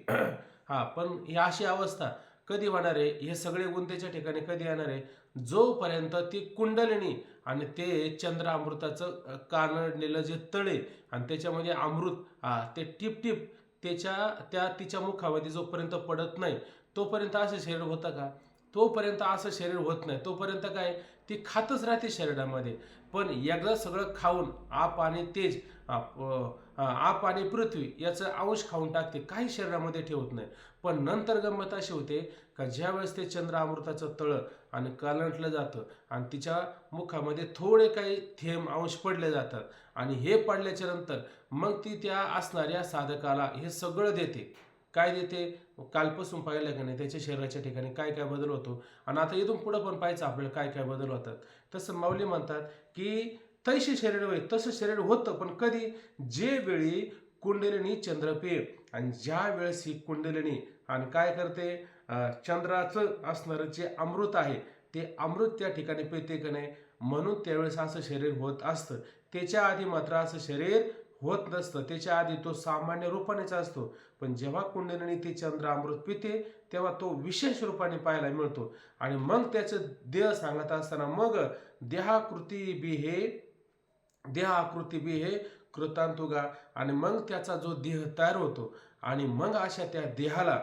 हा. पण ही अशी अवस्था कधी होणार आहे, हे सगळे गुण त्याच्या ठिकाणी कधी येणार आहे, जोपर्यंत ती कुंडलिनी आणि ते चंद्र अमृताचं कानडलेलं जे तळे आणि त्याच्यामध्ये अमृत ते टिप टिप तिच्या मुखामध्ये जोपर्यंत पडत नाही तोपर्यंत असं शरीर होतं का? तोपर्यंत असं शरीर होत नाही. तोपर्यंत काय, ती खातच राहते शरीरामध्ये. पण एकदा सगळं खाऊन आप आणि तेज आप आणि पृथ्वी याचं अंश खाऊन टाकते, काही शरीरामध्ये ठेवत नाही. पण नंतर गंमत अशी होते का ज्यावेळेस ते चंद्र अमृताचं तळं आणि कालंटलं जातं आणि तिच्या मुखामध्ये थोडे काही थेंब अंश पडले जातात आणि हे पडल्याच्या नंतर मग ती त्या असणाऱ्या साधकाला हे सगळं देते. काय देते, कालपासून पाहिलं का नाही त्याच्या शरीराच्या ठिकाणी काय काय बदल होतो आणि आता इथून पुढं पण पाहायचं आपल्याला काय काय बदल होतात. तसं माऊली म्हणतात की तैसे शरीर होय, तसं शरीर होतं. पण कधी, जे वेळी कुंडलिनी चंद्रपेय आणि ज्या वेळेस ही कुंडलिनी आणि काय करते, चंद्राचं असणारं जे अमृत आहे ते अमृत त्या ठिकाणी पिते का नाही, म्हणून त्यावेळेस असं शरीर होत असतं. त्याच्या आधी मात्र असं शरीर होत नसतं. त्याच्या आधी तो सामान्य रूपानेच असतो. पण जेव्हा कुंडलिनी ते चंद्र अमृत पिते तेव्हा तो विशेष रूपाने पाहायला मिळतो आणि मग त्याचं देह सांगत असताना मग देहाकृती बी हे कृतांतुगा. आणि मग त्याचा जो देह तयार होतो आणि मग अशा त्या देहाला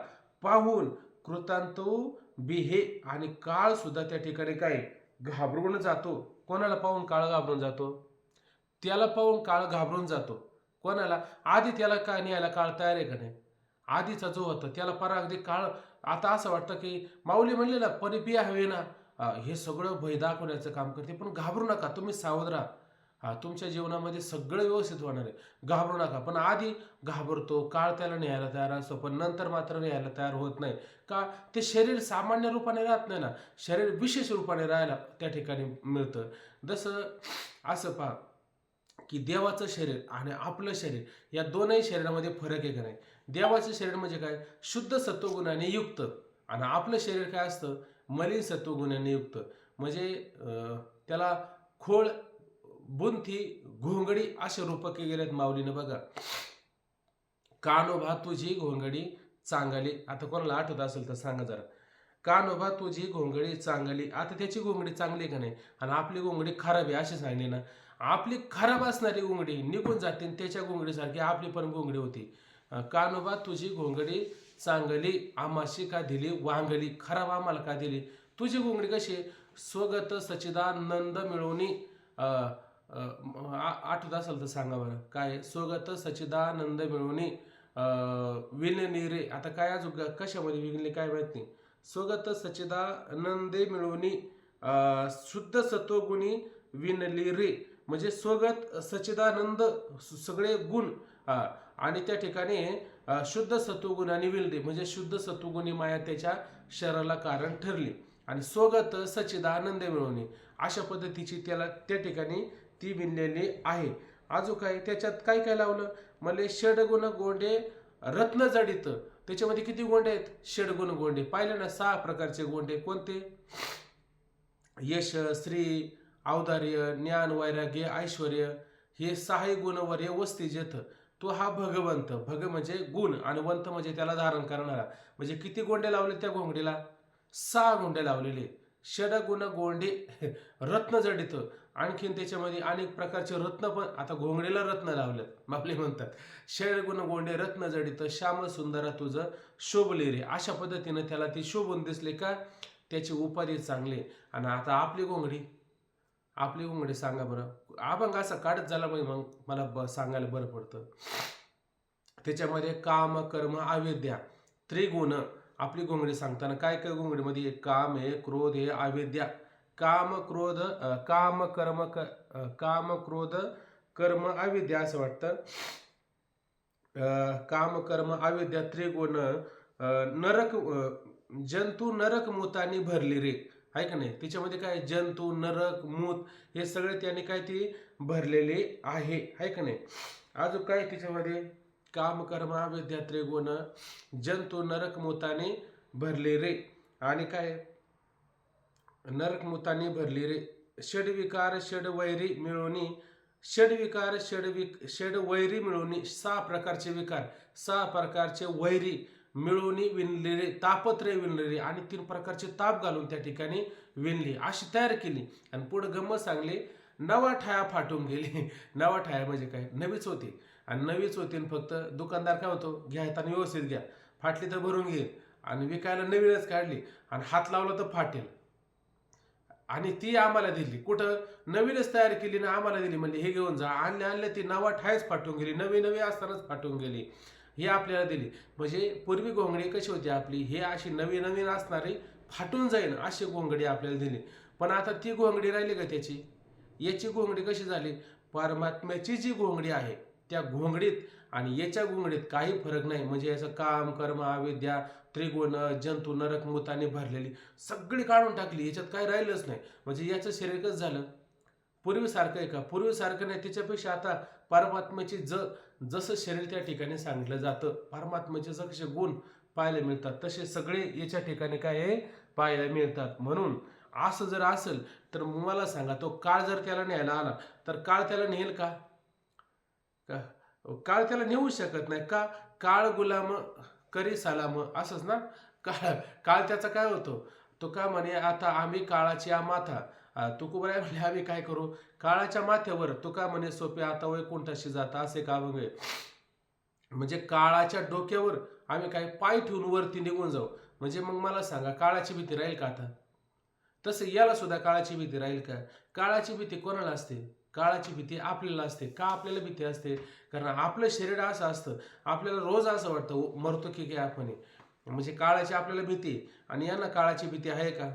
पाहून कृतांतू बी हे आणि काळ सुद्धा त्या ठिकाणी काय घाबरून जातो. कोणाला पाहून काळ घाबरून जातो, त्याला पाहून काळ घाबरून जातो. कोणाला, आधी त्याला काय न्यायला काळ तयार आहे का नाही, आधीचा जो होता त्याला परा अगदी काळ. आता असं वाटतं की माऊली म्हणले ना, परिपिया हवे ना, हे सगळं भय दाखवण्याचं काम करते. पण घाबरू नका, तुम्ही सावध राहा. तुमच्या जीवनामध्ये सगळं व्यवस्थित होणार आहे, घाबरू नका. पण आधी घाबरतो, काळ त्याला न्यायला तयार असतो, पण नंतर मात्र न्यायला तयार होत नाही. का, ते शरीर सामान्य रूपाने राहत नाही ना, शरीर विशेष रूपाने राहायला त्या ठिकाणी मिळतं. जसं असं पहा की देवाचं शरीर आणि आपलं शरीर या दोनही शरीरामध्ये फरक आहे का नाही. देवाचं शरीर म्हणजे काय, शुद्ध सत्वगुणाने युक्त आणि आपलं शरीर काय असतं, मलिन सत्वगुणाने युक्त. म्हणजे त्याला खोळ, बुंथी, घोंगडी असे रूपके गेलेत माऊलीनं. बघा, कानोभा तुझी घोंगडी चांगली. आता कोणाला आठवत असेल तर सांगा जरा. कानोबा तुझी घोंगडी चांगली. आता त्याची घोंगडी चांगली आहे का नाही, आणि आपली घोंगडी खराब आहे अशी सांगली ना, आपली खराब असणारी घोंगडी निघून जाते आणि त्याच्या घोंगडीसारखी आपली पण घोंगडी होती. कानोबा तुझी घोंगडी चांगली, आम्हाशी का दिली वांगली. खराब आम्हाला का दिली? तुझी घोंगडी कशी आहे? स्वगत सच्चिदानंद मिळवणी. आठवत असेल तर सांगा बरं काय आहे? स्वगत सच्चिदानंद मिळवणी विणली रे. आता काय अजून कशामध्ये विणली काय माहित नाही. स्वगत सच्चिदानंदे मिळवणी शुद्ध सत्वगुणी विणली रे. म्हणजे स्वगत सच्चिदानंद सगळे गुण आणि त्या ठिकाणी शुद्ध सत्वगुणाने विणली, म्हणजे शुद्ध सत्वगुणी माया त्याच्या शरीराला कारण ठरली. आणि स्वगत सच्चिदानंद मिळवणे अशा पद्धतीची त्याला त्या ठिकाणी ती विणलेली आहे. अजून काय त्याच्यात काय काय लावलं? मले षडगुण गोंडे रत्न जडित. त्याच्यामध्ये किती गोंडे आहेत? षडगुण गोंडे. पाहिले ना 6 प्रकारचे गोंडे. कोणते? यश, श्री, औदार्य, ज्ञान, वैराग्य, ऐश्वर, हे 6 गुणवर्य वस्ती जेथ. तो हा भगवंत. भग म्हणजे गुण आणि वंत म्हणजे त्याला धारण करणारा. म्हणजे किती गोंडे लावले त्या घोंगडीला? 6 गोंडे लावलेले. षडगुण गोंडे रत्न जडित. आणखीन त्याच्यामध्ये अनेक प्रकारचे रत्न पण, आता घोंगडीला रत्न लावलेत मापले म्हणतात. षडगुण गोंडे रत्न जडित, श्याम सुंदरा तुझं शोभले रे. अशा पद्धतीने त्याला ती शोभून दिसले का त्याची उपाधी चांगली. आणि आता आपली घोंगडी सांगा बरं. अभंग असा काढत झाला मग मला सांगायला बरं पडतं. त्याच्यामध्ये काम कर्म अविद्या त्रिगुण. आपली घोंगडी सांगताना काय काय घोंगडीमध्ये काम आहे, क्रोध आहे, अविद्या. काम क्रोध कर्म अविद्या असं वाटतं. काम कर्म अविद्या त्रिगुण नरक जंतू नरक मूतानी भरली रे. आहे का नाही? त्याच्यामध्ये काय जंतू नरक मूत हे सगळे त्याने काय ती भरलेले आहे का नाही? अजून काय त्याच्यामध्ये? काम कर्म अविद्या त्रिगुण जंतू नरक मूताने भरले रे. आणि काय? नरक मूताने भरली रे. षडविकार षडवैरी मिळवणी. षडविकार षडवैरी मिळवणी. 6 प्रकारचे विकार, 6 प्रकारचे वैरी मिळवणी विणली रे. तापत्रे विणले रे. आणि 3 प्रकारचे ताप घालून त्या ठिकाणी विणली, अशी तयार केली. आणि पुढे गंमत सांगली, नवा ठाया फाटून गेली. नवा ठाया म्हणजे काय? नवीच होती. आणि नवीच होती फक्त दुकानदार काय होतो, घ्यायताना व्यवस्थित घ्या, फाटली तर भरून घेईल. आणि विकायला नवीनच काढली आणि हात लावला तर फाटेल. आणि ती आम्हाला दिली. कुठं? नवीनच तयार केली ना आम्हाला दिली. म्हणजे हे घेऊन जा. आणल्या ती नवा ठायच फाटून गेली, नवी असतानाच फाटून गेली. ही आपल्याला दिली. म्हणजे पूर्वी घोंगडी कशी होती आपली, हे अशी नवीन असणारी फाटून जाईल अशी घोंगडी आपल्याला दिली. पण आता ती घोंगडी राहिली का त्याची? याची घोंगडी कशी झाली? परमात्म्याची जी घोंगडी आहे त्या घोंगडीत आणि याच्या घोंगडीत काही फरक नाही. म्हणजे याचं काम कर्म अविद्या त्रिगुण जंतू नरक मूताने भरलेली सगळी काढून टाकली. याच्यात काही राहिलंच नाही. म्हणजे याचं शरीर कसं झालं? पूर्वीसारखं आहे का? पूर्वीसारखं नाही. त्याच्यापेक्षा आता परमात्म्याची जसं शरीर त्या ठिकाणी सांगितलं जातं, परमात्म्याचे जसे गुण पाहायला मिळतात तसे सगळे याच्या ठिकाणी काय आहे पाहायला मिळतात. म्हणून असं जर असेल तर मला सांगा, तो काळ जर त्याला न्यायला आला तर काळ त्याला नेईल का? काळ त्याला नेऊ शकत नाही. का? काळ गुलाम करी सलाम. असंच ना. काळ त्याचा काय होतो? तो का म्हणे, आता आम्ही काळाची माथा. तुकोबराय म्हणे आम्ही काय करू? काळाच्या माथ्यावर. तो का म्हणे सोपे आता वैकुंठाशी जाता असे का बघे. म्हणजे काळाच्या डोक्यावर आम्ही काय पाय ठेवून वरती निघून जाऊ. म्हणजे मग मला सांगा, काळाची भीती राहील का आता? तसं याला सुद्धा काळाची भीती राहील का? काळाची भीती कोणाला असते? काळाची भीती आपल्याला असते. का आपल्याला भीती असते? कारण आपलं शरीर असं असतं, आपल्याला रोज असं वाटतं मरतो की काय आपण. म्हणजे काळाची आपल्याला भीती, आणि यांना काळाची भीती आहे का?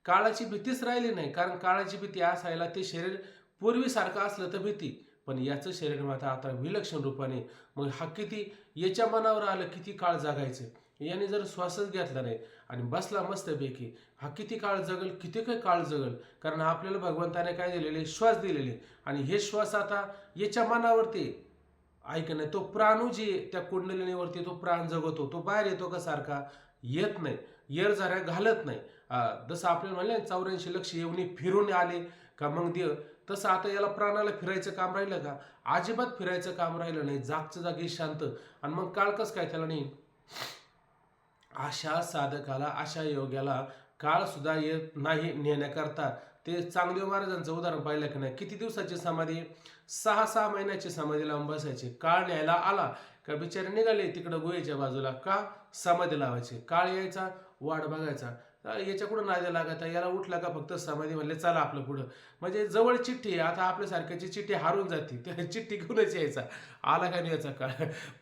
काळाची भीतीच राहिली नाही. कारण काळाची भीती असायला ते शरीर पूर्वीसारखं असलं तर भीती, पण याचं शरीर मात्र आता विलक्षण रूपाने. मग हा किती याच्या मनावर आलं किती काळ जगायचं. याने जर श्वासच घेतला नाही आणि बसला मस्तपैकी, हा किती काळ जगल, किती काही काळ जगल. कारण आपल्याला भगवंताने काय दिलेले? श्वास दिलेले. आणि हे श्वास आता याच्या मनावरती ऐक नाही. तो प्राणू जी त्या कुंडलिनीवरती तो प्राण जगवतो, तो बाहेर येतो का? सारखा येत नाही. येर जरा घालत नाही. जसं आपल्याला म्हणलं 84 लक्ष येऊनी फिरून आले का मग देव, तसं आता याला प्राणाला फिरायचं काम राहिलं का? अजिबात फिरायचं काम राहिलं नाही. जागच्या जागी शांत. आणि मग काळ कसं काय त्याला नाही? अशा साधकाला, अशा योग्याला काळ सुद्धा येत नाही नेण्याकरता. ते चांगदेव महाराजांचं उदाहरण पाहिलं की नाही, किती दिवसाची समाधी, 6 महिन्याची समाधी लावून बसायची. काळ न्यायला आला का बिचारे निघाले तिकडं गुहेच्या बाजूला, का समाधी लावायची. काळ यायचा, वाट बघायचा, याच्या कुठं नाद्या लागायचा, याला उठला का फक्त समाधी म्हणले चला आपलं पुढं. म्हणजे जवळ चिठ्ठी आहे, आता आपल्यासारख्याची चिठ्ठी हारून जाते, त्या चिठ्ठी घेऊनच यायचा, आला का नाही याचा काळ.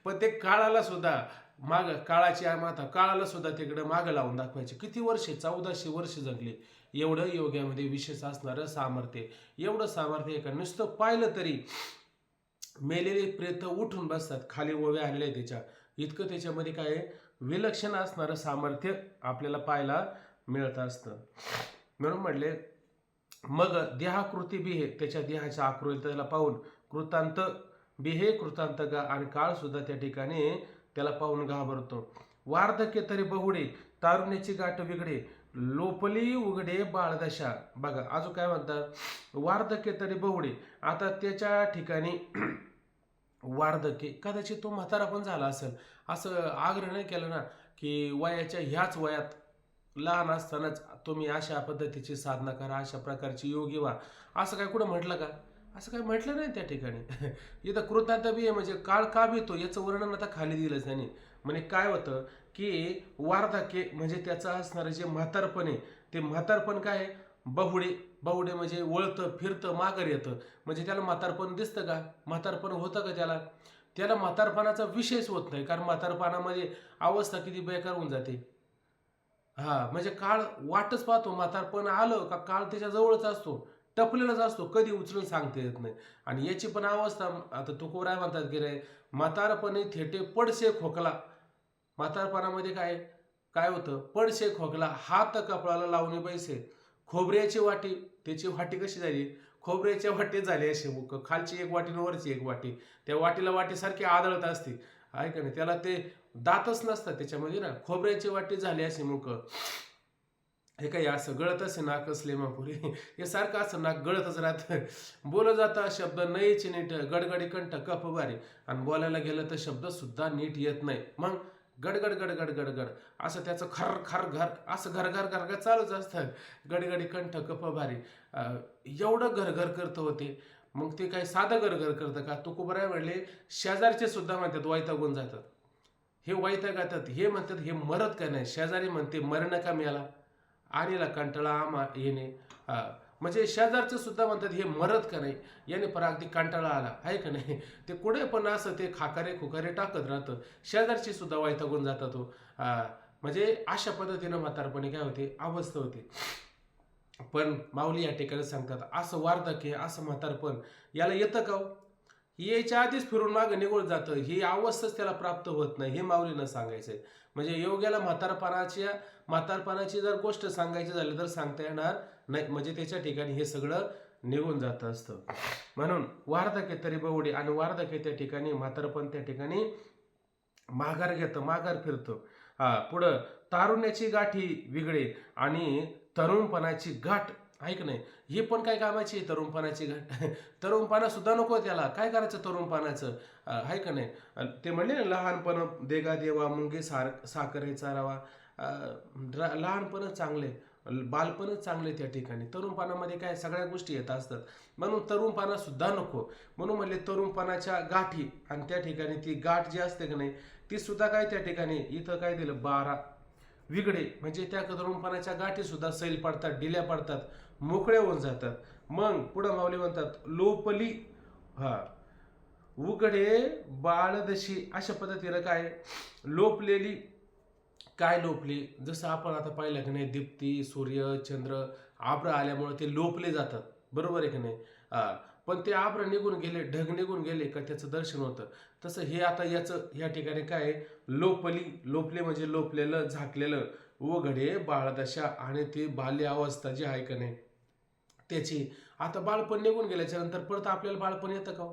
पण ते काळाला सुद्धा माग, काळाची माता काळाला सुद्धा तिकडं मागं लावून दाखवायचे. किती वर्षे, 1400 वर्ष जगली. एवढं योग्यामध्ये विशेष असणारं सामर्थ्य, एवढं सामर्थ्य आहे का नुसतं पाहिलं तरी मेलेले प्रेत उठून बसतात, खाली ओव्या आलेल्या आहे त्याच्या. इतकं त्याच्यामध्ये काय आहे, विलक्षण असणारं सामर्थ्य आपल्याला पाहायला मिळत असतं. म्हणून म्हटले मग देहाकृती बी हे, त्याच्या देहाच्या आकृतीला पाहून कृतांत बी हे कृतांत गा, आणि काळ सुद्धा त्या ठिकाणी त्याला पाहून घाबरतो. वार्धक्य तरी बहुडे, तारुण्याची गाठ बिघडे, लोपली उघडे बाळदशा. बघा अजून काय म्हणतात, वार्धक्य तरी बहुडे. आता त्याच्या ठिकाणी वार्धक्य, कदाचित तो म्हातारा पण झाला असेल, असं आग्रह नाही केलं ना की वयाच्या ह्याच वयात लहान असतानाच तुम्ही अशा पद्धतीची साधना करा, अशा प्रकारची योगी व्हा, असं काय कुठं म्हटलं का? असं काय म्हटलं नाही त्या ठिकाणी. इथं कृतांत बी आहे, म्हणजे काळ का भीतो याचं वर्णन आता खाली दिलं त्यांनी. म्हणजे काय होतं की वार्धक्य म्हणजे त्याचं असणारं जे म्हातारपण आहे, ते म्हातारपण काय आहे, बहुडे. बहुडे म्हणजे वळतं फिरतं माघार येतं, म्हणजे त्याला म्हातारपण दिसतं का, म्हातारपण होतं का त्याला, त्याला म्हातारपणाचा विषयच होत नाही. कारण म्हातारपणामध्ये अवस्था किती बेकार होऊन जाते. म्हणजे काळ वाटच पाहतो, म्हातारपण आलं का काळ त्याच्या जवळच असतो, टपलेलाच असतो, कधी उचलून सांगता येत नाही. आणि याची पण अवस्था, आता तुकोबराय म्हणतात की रे, म्हातारपणे थेटे पडसे खोकला. म्हातारपणामध्ये काय काय होतं, पडसे खोकला, हात कपाळाला लावणे बैसे, खोबऱ्याची वाटी, त्याची वाटी कशी झाली, खोबऱ्याच्या वाटी झाली अशी मुख, खालची एक वाटी आणि वरची एक वाटी, त्या वाटीला वाटीसारखी आदळत असते, आहे का नाही, त्याला ते दातच नसतात त्याच्यामध्ये ना, खोबऱ्याची वाटी झाली अशी मुख. हे काय असं गळत असे नाक असले मापुरी, हे सारखं असं नाक गळतच राहतं. बोलत जाता शब्द नईची नीट, गडगडी कंठ कफ भारी, आणि बोलायला गेलं तर शब्द सुद्धा नीट येत नाही. मग गडगड गडगड गडगड असं त्याचं खर खर घर, असं घर घर घर घर चालूच असतं, गडगडी कंठ कफ भारी, एवढं घर घर करतं होते. मग ते काय साधं घर घर करतं का, तुकोबराय म्हणले शेजारचे सुद्धा म्हणतात वैतागून जातात. हे वैतागातात, हे म्हणतात हे मरत का नाही, शेजारी म्हणते मरण का मिळाला, आणीला कंटाळा आमा येणे, म्हणजे शेजारचं सुद्धा म्हणतात हे मरत का नाही, याने पर अगदी कंटाळा आला, आहे का नाही. ते कुठे पण असं ते खाकारे खुकारे टाकत राहतं, शेजारची सुद्धा वैतागून जातात तो. म्हणजे अशा पद्धतीनं म्हातारपणी काय होते, अवस्था होते. पण माऊली या ठिकाणी सांगतात असं वार्धक्य, असं म्हातारपण याला येतं का, यायच्या आधीच फिरून मागं निघून जातं, ही अवस्थाच त्याला प्राप्त होत नाही, हे माऊलीनं सांगायचंय. म्हणजे योग्याला म्हातारपणाची जर गोष्ट सांगायची झाली तर सांगता येणार नाही, म्हणजे त्याच्या ठिकाणी हे सगळं निघून जात असतं. म्हणून वार्धक्य तरी बहुडे, आणि वार्धक्य त्या ठिकाणी, म्हातारपण त्या ठिकाणी माघार घेतं, माघार फिरतं. पुढं तारुण्याची गाठी विगळे, आणि तरुणपणाची गाठ, आहे की नाही, ही पण काय कामाची आहे तरुणपणाची गाठ. तरुणपणा सुद्धा नको त्याला, काय करायचं तरुणपणाचं, आहे का नाही. ते म्हणले ना, लहानपण देगा देवा मुंगी साखर हे चारावा. लहानपणच चांगले, बालपणच चांगले त्या ठिकाणी. तरुणपणामध्ये काय सगळ्या गोष्टी येत असतात, म्हणून तरुणपणा सुद्धा नको. म्हणून म्हणले तरुणपणाच्या गाठी, आणि त्या ठिकाणी ती गाठ जी असते की नाही, ती सुद्धा काय त्या ठिकाणी इथं काय दिलं 12 विगडे, म्हणजे त्या तरुणपणाच्या गाठी सुद्धा सैल पडतात, डिल्या पडतात, मोकळ्या होऊन जातात. मग पुढं माऊली म्हणतात लोपली, उघडे बाळदशी, अशा पद्धतीनं काय लोपलेली, काय लोपली, जसं आपण आता पाहिलं की नाही, दीप्ती, सूर्य, चंद्र, आब्र आल्यामुळे ते लोपले जातात, बरोबर आहे की नाही. पण ते आब्र निघून गेले, ढग निघून गेले का त्याचं दर्शन होतं. तसं हे आता याचं या ठिकाणी काय लोपली, लोपले म्हणजे लोपलेलं, झाकलेलं, उघडे बाळदशा, आणि ती बाल्य अवस्था जी आहे का नाही त्याची. आता बाळपण निघून गेल्याच्या नंतर परत आपल्याला बाळपण येतं का,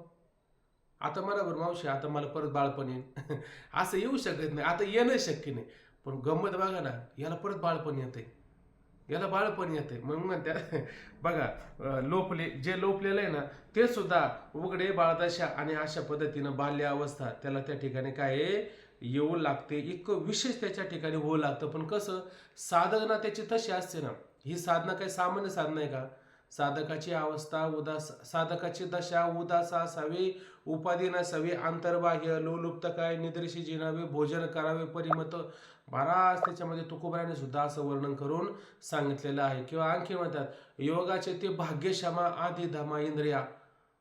आता मला बरं मावशी आता मला परत बाळपण येईल असं येऊ शकत नाही, आता येणं शक्य नाही. पण गंमत बघा ना, याला परत बाळपण येते, याला बाळपण येते. मग म्हणतात बघा लोपले, जे लोपलेलं आहे ना ते सुद्धा उघडे बाळदशा, आणि अशा पद्धतीनं बाल्य अवस्था त्याला त्या ठिकाणी काय येऊ लागते, इतकं विशेष त्याच्या ठिकाणी होऊ लागतं. पण कसं, साधना त्याची तशी असते ना. ही साधना काही सामान्य साधना आहे का? साधकाची अवस्था साधकाची दशा उदास असावी, उपाधी नसावी, अंतर्बाह्य लोलुप्त काय, निद्रेशी जिनावे, भोजन करावे परिमत. बराच त्याच्यामध्ये तुकोबराने सुद्धा असं वर्णन करून सांगितलेलं आहे. किंवा आणखी म्हणतात योगाचे ते भाग्यक्षमा आधी धामा इंद्रिया.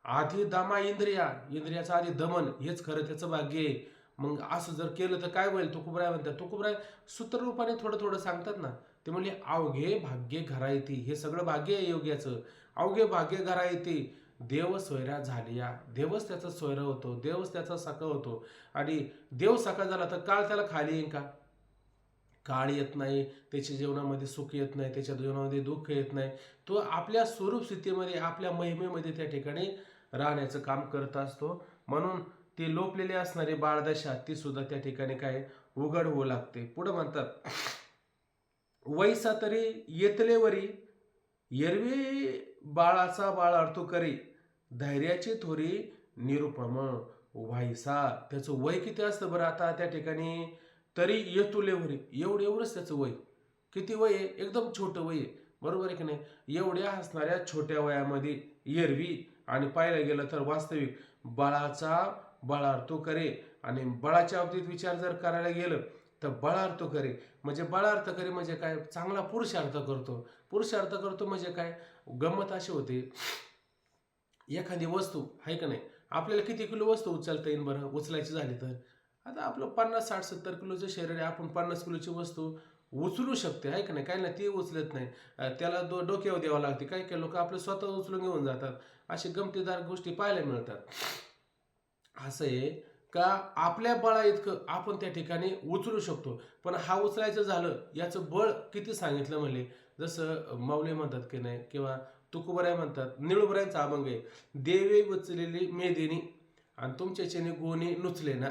आधी दामा इंद्रियाचं आधी दमन हेच खरं त्याचं भाग्य आहे. मग असं जर केलं तर काय होईल? तुकोबराय म्हणतात. तुकोबराय सूत्ररूपाने थोडं थोडं सांगतात ना. ते म्हणले अवघे भाग्य घरा येते. हे सगळं भाग्य आहे योग्याचं. अवघे भाग्य घरा येते. देव सोयरा झालिया. देवच त्याचा सोयरा होतो, देवच त्याचा सखा होतो. आणि देव सखा झाला तर काळ त्याला खाली येईन का? काळ येत नाही, त्याच्या जीवनामध्ये सुख येत नाही, त्याच्या जीवनामध्ये दुःख येत नाही. तो आपल्या स्वरूप स्थितीमध्ये, आपल्या महिमेमध्ये त्या ठिकाणी राहण्याचं काम करत असतो. म्हणून ती लोपलेली असणारी बाळदशा ती सुद्धा त्या ठिकाणी काय उघड होऊ लागते. पुढे म्हणतात वैसा तरी येतलेवरी एरवी बाळाचा बाळ अर्थ करी, धैर्याची थोरी निरुपम. व्हायसा त्याचं वय किती असतं बरं? आता त्या ठिकाणी तरी येतुलेवरी एवढंच त्याचं वय. किती वय आहे? एकदम छोटं वय आहे, बरोबर आहे की नाही? एवढ्या असणाऱ्या छोट्या वयामध्ये एरवी, आणि पाहायला गेलं तर वास्तविक बाळाचा बळार्थो करे. आणि बळाच्या बाबतीत विचार जर करायला गेलं तर बळार्थ करे म्हणजे बळार्थ करे म्हणजे काय? चांगला पुरुषार्थ करतो. पुरुषार्थ करतो म्हणजे काय? गंमत अशी होते, एखादी वस्तू आहे का नाही, आपल्याला किती किलो वस्तू उचलता येईल बरं उचलायची झाली तर? आता आपलं 50 60 70 किलोचं शरीर आहे, आपण 50 किलोची वस्तू उचलू शकते आहे का नाही? काही ना ती उचलत नाही, त्याला डोक्यावर द्यावं लागते. काही काही लोक आपलं स्वतः उचलून घेऊन जातात. अशी गमतीदार गोष्टी पाहायला मिळतात. असं आहे का आपल्या बळा इतकं आपण त्या ठिकाणी उचलू शकतो. पण हा उचलायचं झालं याचं बळ किती सांगितलं म्हणले, जसं माऊली म्हणतात की नाही, किंवा तुकोबराय म्हणतात, निळूबरायांचा अभंग आहे, देवे उचलेली मेदिनी आणि तुमच्याच्याने गोणी नुचले ना.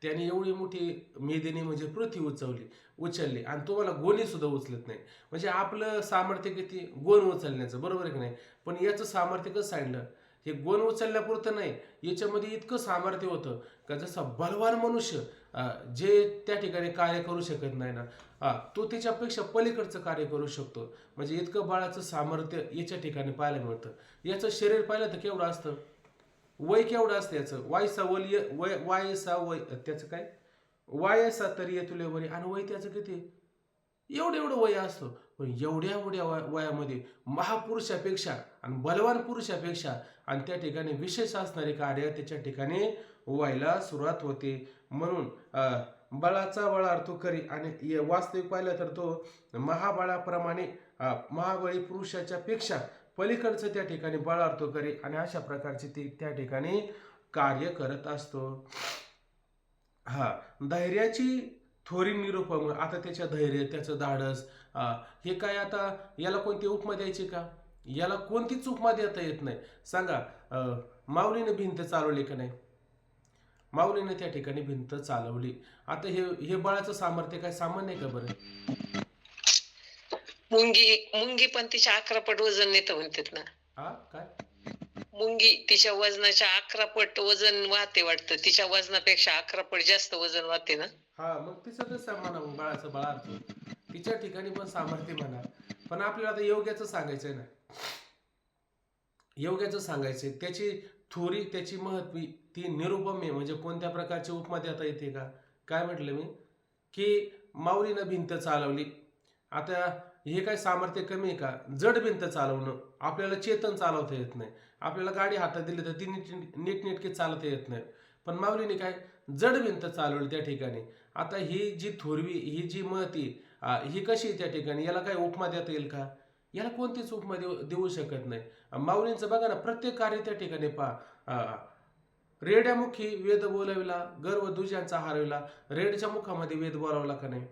त्याने एवढी मोठी मेदिनी म्हणजे पृथ्वी उचलली आणि तुम्हाला गोणी सुद्धा उचलत नाही. म्हणजे आपलं सामर्थ्य किती गोण उचलण्याचं, बरोबर आहे की नाही? पण याचं सामर्थ्य कसं सांगितलं, हे गोण उचलण्यापुरतं नाही, याच्यामध्ये इतकं सामर्थ्य होतं का जसं बलवान मनुष्य जे त्या ठिकाणी कार्य करू शकत नाही ना, तो त्याच्यापेक्षा पलीकडचं कार्य करू शकतो. म्हणजे इतकं बाळाचं सामर्थ्य याच्या ठिकाणी पाहायला मिळतं. याचं शरीर पाहिलं तर केवढं असतं, वय केवढं असतं याचं, वायसा वय त्याचं काय, वायसा तरी येतुले वरी, आणि वय त्याचं किती, एवढं वय असतं. पण एवढ्या वयामध्ये महापुरुषापेक्षा आणि बलवान पुरुषापेक्षा आणि त्या ठिकाणी विशेष असणारे कार्य त्याच्या ठिकाणी व्हायला सुरुवात होते. म्हणून बळाचा बळार्थ करी, आणि वास्तविक पाहिलं तर तो महाबळाप्रमाणे महाबळी पुरुषाच्या पेक्षा पलीकडचं त्या ठिकाणी बळार्थ करी, आणि अशा प्रकारचे ते त्या ठिकाणी कार्य करत असतो. धैर्याची थोरी निरूपम. आता त्याच्या धैर्य, त्याचं धाडस, हे काय, आता याला कोणती उपमा द्यायची का? याला कोणतीच उपमा देता येत नाही. सांगा, माऊलीने भिंत चालवली का नाही? माऊलीने त्या ठिकाणी भिंत चालवली. आता हे बाळाचं सामर्थ्य काय सामान्य आहे का बरं? मुंगी पण तिच्या 11 पट वजन नेतं म्हणतात ना. काय मुंगी तिच्या वजनाच्या 11 पट वजन वाहते वाटतं. तिच्या वजनापेक्षा 11 पट जास्त वजन वाहते ना. मग तिचं तसं म्हणा, मग बाळाचं बळार्थ तिच्या ठिकाणी पण सामर्थ्य म्हणा. पण आपल्याला आता योग्याचं सांगायचंय ना, योग्याचं सांगायचंय, त्याची थोरी, त्याची महत्वी, ती निरुपम्य. म्हणजे कोणत्या प्रकारची उपमा देता येते का? काय म्हटलं मी, की माऊलीनं भिंत चालवली. आता हे काय सामर्थ्य कमी आहे का? जड भिंत चालवणं, आपल्याला चेतन चालवता येत नाही. आपल्याला गाडी हातात दिली तर ती नीटनेटकी चालवता येत नाही. पण माऊलीने काय जड भिंत चालवली त्या ठिकाणी. आता ही जी थोरवी, ही जी महती, ही कशी त्या ठिकाणी, याला काय उपमा देता येईल का? याला कोणतीच उपमा देऊ शकत नाही. माऊलींचं बघा ना, प्रत्येक कार्य त्या ठिकाणी पहा, रेड्यामुखी वेद बोलविला, गर्व दुजांचा हरविला. रेडच्या मुखामध्ये वेद बोलावला का नाही?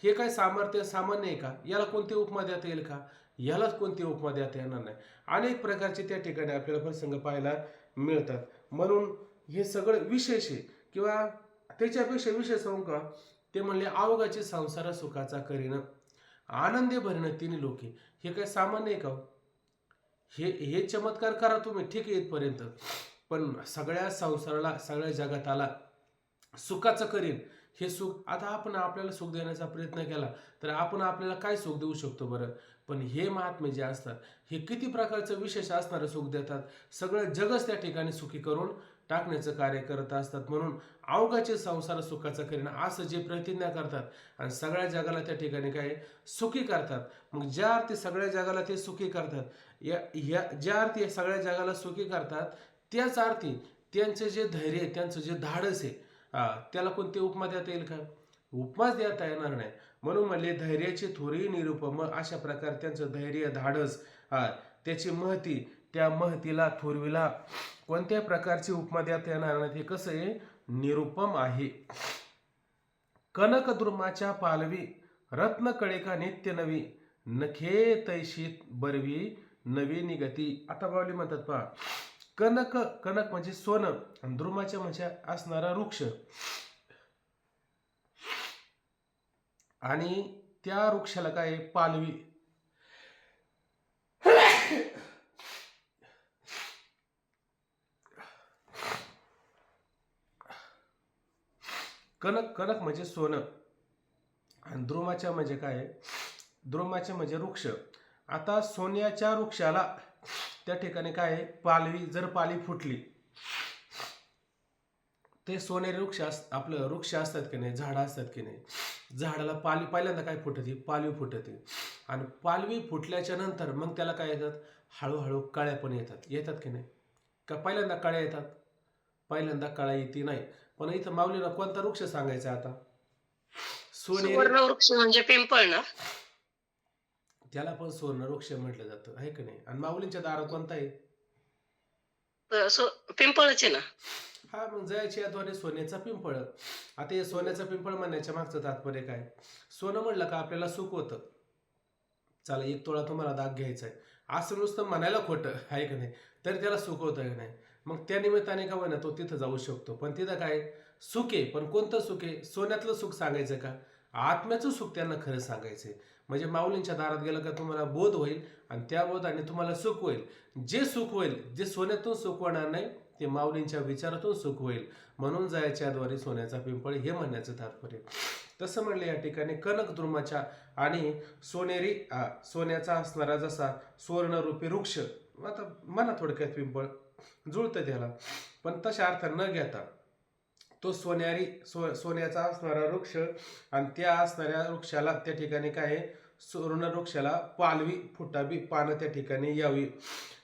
हे काय सामर्थ्य सामान्य आहे का? याला कोणती उपमा देता येईल का? यालाच कोणती उपमा देता येणार नाही. अनेक प्रकारचे त्या ठिकाणी आपल्याला प्रसंग पाहायला मिळतात. म्हणून हे सगळं विशेष आहे. किंवा त्याच्यापेक्षा विशेष होऊन का, ते म्हणले अवघाची संसार सुखाचा करीन, आनंदे भरणं तिन्ही लोके. हे काय सामान्य आहे का? हे चमत्कार करा तुम्ही, ठीक आहे इथपर्यंत. पण सगळ्या संसाराला, सगळ्या जगताला सुखाचं करीन, हे सुख आता आपण आपल्याला सुख देण्याचा प्रयत्न केला तर आपण आपल्याला काय सुख देऊ शकतो बरं. पण हे महात्मे जे असतात हे किती प्रकारचं विशेष असणारं सुख देतात. सगळं जगच त्या ठिकाणी सुखी करून टाकण्याचं कार्य करत असतात. म्हणून अवघाचे संसार सुखाचा करीन असं जे प्रतिज्ञा करतात आणि सगळ्या जगाला त्या ठिकाणी काय सुखी करतात. मग ज्या अर्थी सगळ्या जगाला ते सुखी करतात, ज्या अर्थी सगळ्या जगाला सुखी करतात त्याच अर्थी त्यांचं जे धैर्य आहे, त्यांचं जे धाडस आहे, त्याला कोणती उपमा देता येईल का? उपमाच देता येणार नाही. म्हणून म्हणले धैर्याची थोरी निरुपम. अशा प्रकारे त्यांचं धैर्य धाडस, त्याची महती, त्या महतीला थोरवीला कोणत्या प्रकारची उपमा देता येणार नाही. ते कसं आहे, निरुपम आहे. कनकद्रुमाच्या पालवी रत्न कळिका नित्य नवी नखे तैशीत बरवी नवी निगती. आता बावली म्हणतात पहा, कनक, कनक म्हणजे सोनं आणि द्रुमाच्या म्हणजे असणारा वृक्ष आणि त्या वृक्षाला काय पालवी. कनक, कनक म्हणजे सोनं आणि द्रुमाच्या म्हणजे काय, द्रुमाच्या म्हणजे वृक्ष. आता सोन्याच्या वृक्षाला त्या ठिकाणी काय पालवी, जर पाली फुटली ते सोनेरी वृक्ष आपलं वृक्ष असतात की नाही, झाडं असतात की नाही, झाडाला पाली पहिल्यांदा काय फुटते, पालवी फुटते. आणि पालवी फुटल्याच्या नंतर मग त्याला काय येतात, हळूहळू कळ्या पण येतात की नाही. का पहिल्यांदा कळ्या येतात? पहिल्यांदा कळ्या येते नाही. पण इथं माऊलीला कोणता वृक्ष सांगायचा आता? सोनेरी. सुवर्णवृक्ष म्हणजे पिंपळ ना? त्याला पण सुवर्ण वृक्ष म्हटलं जातं आहे की नाही. आणि माऊलींच्या दारात कोणता आहे? पिंपळच आहे ना. हा, मग जयाच्या द्वारे सोन्याचा पिंपळ. आता हे सोन्याचा पिंपळ म्हणण्याच्या मागचं तात्पर्य काय? सोनं म्हणलं का आपल्याला सुख होतं. चला 1 तोळा तुम्हाला दाग घ्यायचा आहे असं नुसतं म्हणायला खोटं आहे का नाही, तरी त्याला सुख होतं का नाही. मग त्या निमित्ताने का होईना तो तिथं जाऊ शकतो. पण तिथं काय सुख आहे, पण कोणतं सुख आहे? सोन्यातलं सुख सांगायचं का? आत्म्याचं सुख त्यांना खरं सांगायचंय. म्हणजे माऊलींच्या दारात गेलं का तुम्हाला बोध होईल आणि त्या बोधाने तुम्हाला सुख होईल. जे सुख होईल, जे सोन्यातून सुख होणार नाही ते माऊलींच्या विचारातून सुख होईल. म्हणून जायच्याद्वारे सोन्याचा पिंपळ हे म्हणण्याचं तात्पर्य. तसं म्हणलं या ठिकाणी कनक द्रुमाच्या आणि सोनेरी, सोन्याचा असणारा जसा सुवर्णरूपी वृक्ष, आता म्हणा थोडक्यात पिंपळ जुळतं त्याला, पण तशा अर्थ न घेता तो सोन्याचा असणारा वृक्ष आणि त्या असणाऱ्या वृक्षाला त्या ठिकाणी काय सुवर्ण वृक्षाला पालवी फुटावी, पानं त्या ठिकाणी यावी.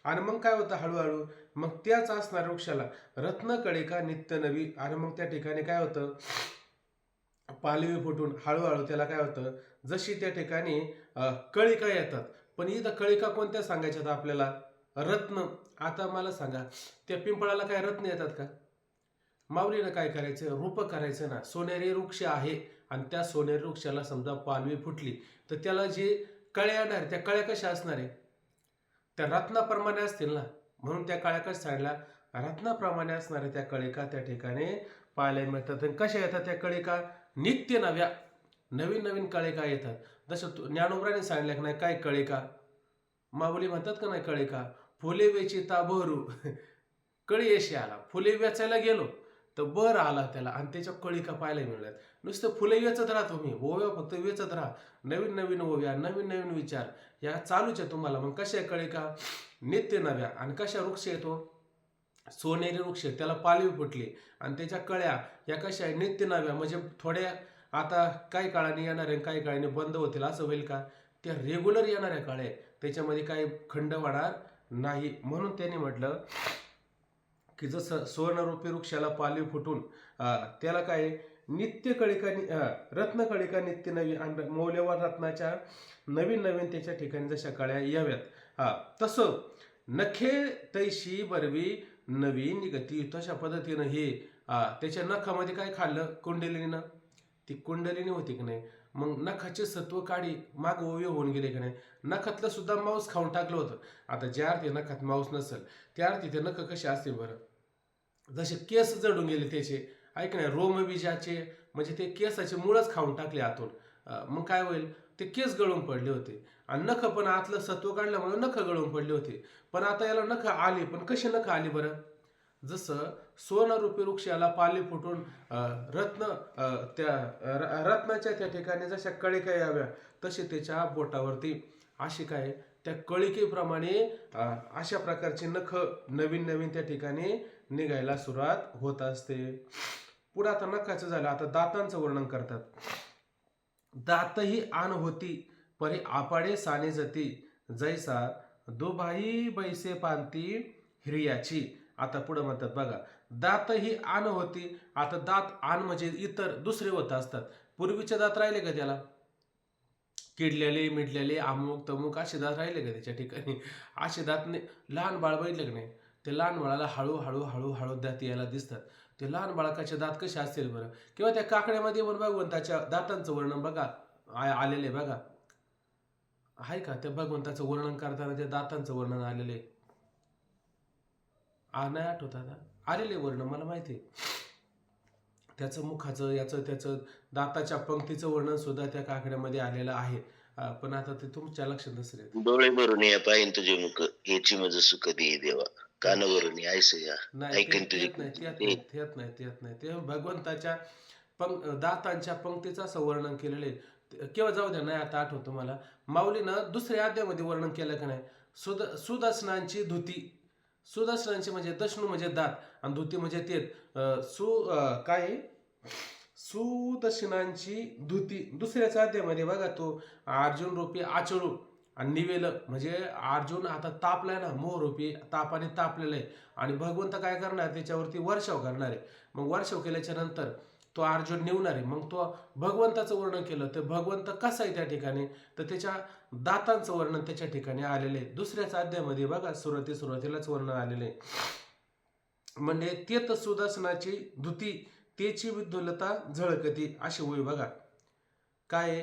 आणि मग काय होतं हळूहळू, मग त्याच असणाऱ्या वृक्षाला रत्नकळिका नित्य नवी. आणि मग त्या ठिकाणी काय होतं, पालवी फुटून हळूहळू त्याला काय होतं, जशी त्या ठिकाणी कळिका येतात. पण इथं कळिका कोणत्या सांगायच्यात आपल्याला? रत्न. आता मला सांगा, त्या पिंपळाला काय रत्न येतात का? माऊलीनं काय करायचं, रूप करायचं ना. सोनेरी वृक्ष आहे आणि त्या सोनेरी वृक्षाला समजा पालवी फुटली तर त्याला जे कळ्या येणार, त्या कळ्या कशा असणार आहे? त्या रत्नाप्रमाणे असतील ना. म्हणून त्या कळ्या कशा सांगल्या, रत्नाप्रमाणे असणाऱ्या त्या कळिका त्या ठिकाणी पाहायला मिळतात. आणि कशा येतात त्या कळिका? नित्य नव्या, नवीन नवीन कळिका येतात. जसं ज्ञानोबराने सांगितलं की नाही, काय कळिका? माऊली म्हणतात का नाही, कळिका फुले वेचिता बहरू. कळी यशी आला, फुले वेचायला गेलो तर बर आला त्याला आणि त्याच्या कळिका पाहायला मिळतात. नुसतं फुले वेचत राहा तुम्ही, ओव्या फक्त वेचत राहा, नवीन नवीन ओव्या, नवीन नवीन विचार या चालूच आहे तुम्हाला. मग कशा कळिका? नित्य नव्या. आणि कशा वृक्ष येतो? सोनेरी वृक्ष, त्याला पालवी फुटली आणि त्याच्या कळ्या या कशा आहे? नित्य नव्या. म्हणजे थोड्या आता काही काळाने येणार आहे, काही काळाने बंद होतील असं होईल का? त्या रेग्युलर येणाऱ्या काळ्या, त्याच्यामध्ये काही खंड वाढणार नाही. म्हणून त्याने म्हटलं की जसं सुवर्णरूपी वृक्षाला पालवी फुटून त्याला काय नित्य कळिका, रत्न कळिका नित्य नवी आणि मौल्यवान रत्नाच्या नवीन नवीन त्याच्या ठिकाणी जशा कळ्या याव्यात, तसं नखे तैशी बरवी नवी निगती. तशा पद्धतीनं हे त्याच्या नखामध्ये काय खाल्लं कुंडलिनीनं? ती कुंडलिनी होती की नाही, मग नखाचे सत्व काढी माग ओवे होऊन गेले की नाही. नखातलं सुद्धा मांस खाऊन टाकलं होतं. आता ज्या अर्थी नखात मांस नसेल त्या अर्थी ते नख कसे असते बरं? जसे केस जडून गेले त्याचे, ऐक नाही, रोमबीजाचे, म्हणजे ते केसाचे मुळच खाऊन टाकले आतून. मग काय होईल, ते केस गळून पडले होते आणि नख पण आतलं सत्व काढल्यामुळे नख गळून पडले होते. पण आता याला नख आली, पण कशी नख आली बरं? जसं सोनरूपी वृक्षाला पाली फुटून रत्नाच्या त्या ठिकाणी जशा कळिका याव्या तसे त्याच्या बोटावरती अशी काय त्या कळिकेप्रमाणे अशा प्रकारचे नख नवीन नवीन त्या ठिकाणी निघायला सुरुवात होत असते. पुढे आता नखाचं झालं, आता दातांचं वर्णन करतात. दातही आन होती परी आपाडे साने जती जैसा दुभाई बैसे पांती हिरियाची. आता पुढे म्हणतात बघा, दात ही आन होती. आता दात आन म्हणजे इतर दुसरे होत असतात. पूर्वीचे दात राहिले का त्याला? किडलेले मिडलेले अमुक तमुक असे दात राहिले का त्याच्या ठिकाणी? असे दात नाही. लहान बाळ बघितलं की नाही, ते लहान बाळाला हळूहळू हळूहळू दात यायला दिसतात. ते लहान बाळकाचे दात कसे असतील बरं? किंवा त्या काकड्यामध्ये पण भगवंताच्या दातांचं वर्णन बघा आलेले बघा, आहे का? त्या भगवंताचं वर्णन करताना त्या दातांचं वर्णन आलेले नाही आठवत आता? आलेले वर्णन मला माहिती आहे. त्याचं मुखाचं याचं त्याचं दाताच्या पंक्तीचं वर्णन सुद्धा त्या काकड्यामध्ये आलेलं आहे. पण आता ते तुमच्या लक्षात नसेल. डोळे भरून या पाहिन तुझे मुख, याची मज सुख दे देवा. कान भरून या ऐसया नाही ऐकन तुझे ते भगवंताच्या दातांच्या पंक्तीचं असं वर्णन केलेलं आहे. केव्हा जाऊ द्या, नाही आता आठवतं मला. माऊलीनं दुसऱ्या अध्यायामध्ये वर्णन केलं का नाही, सुदर्शनांची धुती. सुदर्शनांची म्हणजे दशनू म्हणजे दात आणि धुती म्हणजे तेच काय सुदर्शनांची धुती. दुसऱ्याच अध्यायामध्ये बघा, तो अर्जुन रूपी आचळू आणि निवेल म्हणजे अर्जुन आता तापलाय ना, मोह रूपी तापाने तापलेला आहे आणि भगवंत काय करणार, त्याच्यावरती वर्षाव करणार आहे. मग वर्षाव केल्याच्या नंतर तो अर्जुन निवणार आहे. मग तो भगवंताचं वर्णन केलं तर भगवंत कसा आहे त्या ठिकाणी, तर त्याच्या दातांचं वर्णन त्याच्या ठिकाणी आलेलं आहे. दुसऱ्याच अध्यायामध्ये बघा सुरुवातीलाच वर्णन आलेलं आहे. म्हणजे तेत सुदर्शनाची धुती तेची विद्युलता झळकती अशी होई बघा. काय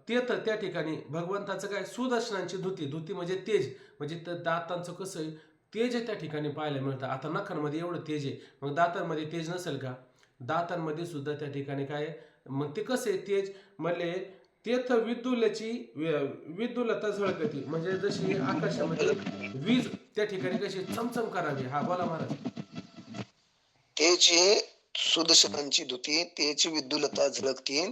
तेत त्या ठिकाणी भगवंताचं काय, सुदर्शनांची धुती म्हणजे तेज, म्हणजे दातांचं कसं आहे तेज त्या ठिकाणी पाहायला मिळतं. आता नखांमध्ये एवढं तेज आहे, मग दातांमध्ये तेज नसेल का? दातांमध्ये सुद्धा त्या ठिकाणी काय, मग ते कसं आहे तेज म्हणले तेथ विद्युलता झळकती, म्हणजे जशी आकाशामध्ये वीज त्या ठिकाणी कशी चमचम करावी. हा बोला महाराज. त्याची सुदर्शनांची धुती त्याची विद्युलता झळकती,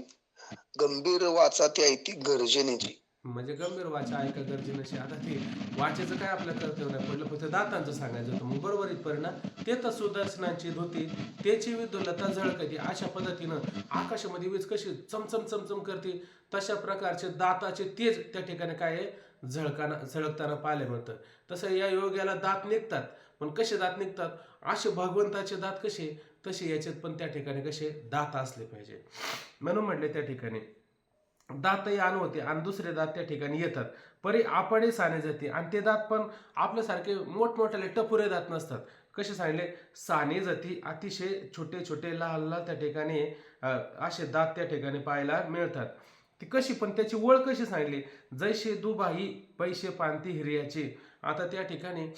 गंभीर वाचा ती ऐती गर्जनेची. म्हणजे गंभीर वाचा ऐका गर्जनेची. आता ते वाचेचं काय आपलं कर्तव्य नाही पडलं, फक्त दातांचं सांगायचं होतं. मग बरोबर इथपर्यंत ते तर सुदर्शनांची धुती त्याची विद्युलता झळकती. अशा पद्धतीनं आकाशामध्ये वीज कशी चमचम चमचम करते, तशा प्रकारचे दाताचे तेज त्या ठिकाणी काय आहे झळकताना पाहायला मिळतं. तसं या योग्याला दात निघतात, पण कसे दात निघतात, असे भगवंताचे दात कसे तसे याच्यात पण त्या ठिकाणी कसे दात असले पाहिजे. म्हणून म्हटले त्या ठिकाणी दातही आण होते आणि दुसरे दात त्या ठिकाणी येतात परी आपडे साने जाते. आणि ते दात पण आपल्यासारखे मोठमोठ्याले टपुरे दात नसतात. कसे सांगितले, साने जाती अतिशय छोटे छोटे लहान लहान त्या ठिकाणी असे दात त्या ठिकाणी पाहायला मिळतात. ती कशी, पण त्याची ओळख कशी सांगितली, जैसे दुभाई पैसे पांती हिऱ्याचे. आता त्या ठिकाणी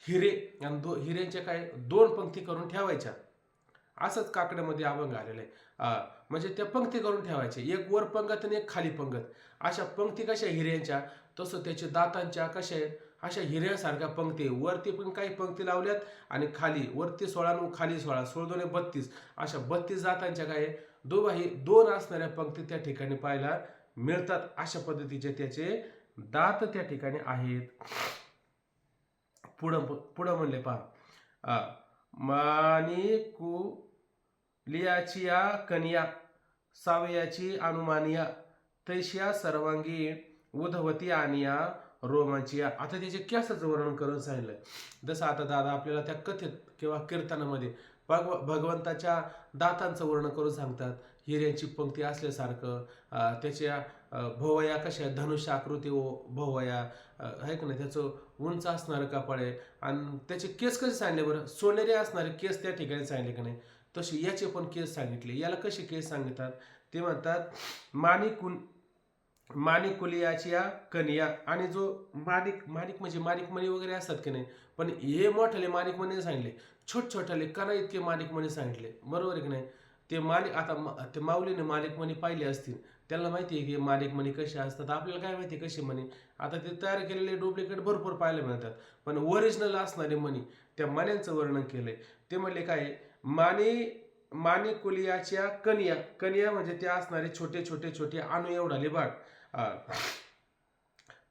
हिरे आणि हिऱ्यांच्या काय दोन पंक्ती करून ठेवायच्या, असंच काकड्यामध्ये अभंग आलेलं आहे. म्हणजे त्या पंक्ती करून ठेवायचे, एक वर पंगत आणि एक खाली पंगत. अशा पंक्ती कशा हिऱ्यांच्या, तसं त्याच्या दातांच्या कशा अशा हिऱ्यासारख्या पंक्ती. वरती पण काही पंक्ती लावल्यात आणि खाली, वरती 16 आणि खाली 16, 16 32 अशा 32 दातांच्या काय दोबाही दोन असणाऱ्या पंक्ती त्या ठिकाणी पाहायला मिळतात. अशा पद्धतीचे त्याचे दात त्या ठिकाणी आहेत. पुढं म्हणले पहा, माणिकुलियाची या कन्या सावयाची अनुमानिया तैशिया सर्वांगी उधवती आनिया रोमांचिया. आता त्याचे केसाचं वर्णन करून सांगितलं. जसं आता दादा आपल्याला त्या कथेत किंवा कीर्तनामध्ये भगवंताच्या दातांचं वर्णन करून सांगतात. हिऱ्यांची पंक्ती असल्यासारखं, त्याच्या भोवया कशा धनुष्य आकृती भोवया आहे का नाही, त्याचं उंच असणारं कपाळ आहे आणि त्याचे केस कसे सांगले बरं, सोनेरी असणारे केस त्या ठिकाणी सांगले का नाही, तसे याचे पण केस सांगितले. याला कसे केस सांगतात ते म्हणतात माणिकुलियाची या कन्या. आणि जो माणिक म्हणजे माणिकमणी वगैरे असतात की नाही, पण हे मोठ्याले माणिकमणी सांगितले, छोट छोट्याले कणा इतके माणिकमणी सांगितले. बरोबर आहे की नाही. ते मालिक आता ते माऊलीने मालिक मणी पाहिले असतील, त्याला माहिती आहे की मालिक मणी कसे असतात. आपल्याला काय माहिती कसे मणी. आता ते तयार केलेले डुप्लिकेट भरपूर पाहायला मिळतात, पण ओरिजिनल असणारे मणी त्या मण्यांचं वर्णन केलंय. ते म्हणले काय, माणिकुलियाच्या कन्या, कन्या म्हणजे ते असणारे छोटे छोटे छोटे अणू एवढाले बाग,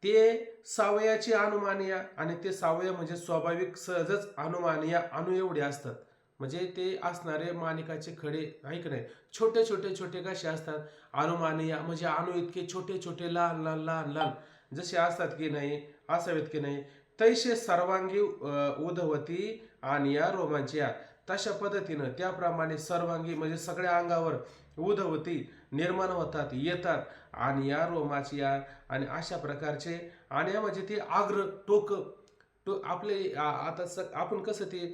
ते सावयाची अनुमानिया, आणि ते सावया म्हणजे स्वाभाविक सहजच अनुमानिया अणू एवढे असतात. म्हणजे ते असणारे माणिकाचे खडे ऐक नाही, छोटे छोटे छोटे कसे असतात, अनुमानिया म्हणजे अणू इतके छोटे छोटे लहान लहान लहान लहान जसे असतात की नाही, असावेत की नाही, तैसे सर्वांगी उधवती आणि या रोमांच्या, तशा पद्धतीनं त्याप्रमाणे सर्वांगी म्हणजे सगळ्या अंगावर उधवती निर्माण होतात, येतात, आणि या रोमाच्या, आणि अशा प्रकारचे, आणि म्हणजे ते आग्र टोक आपले आता आपण कसं ते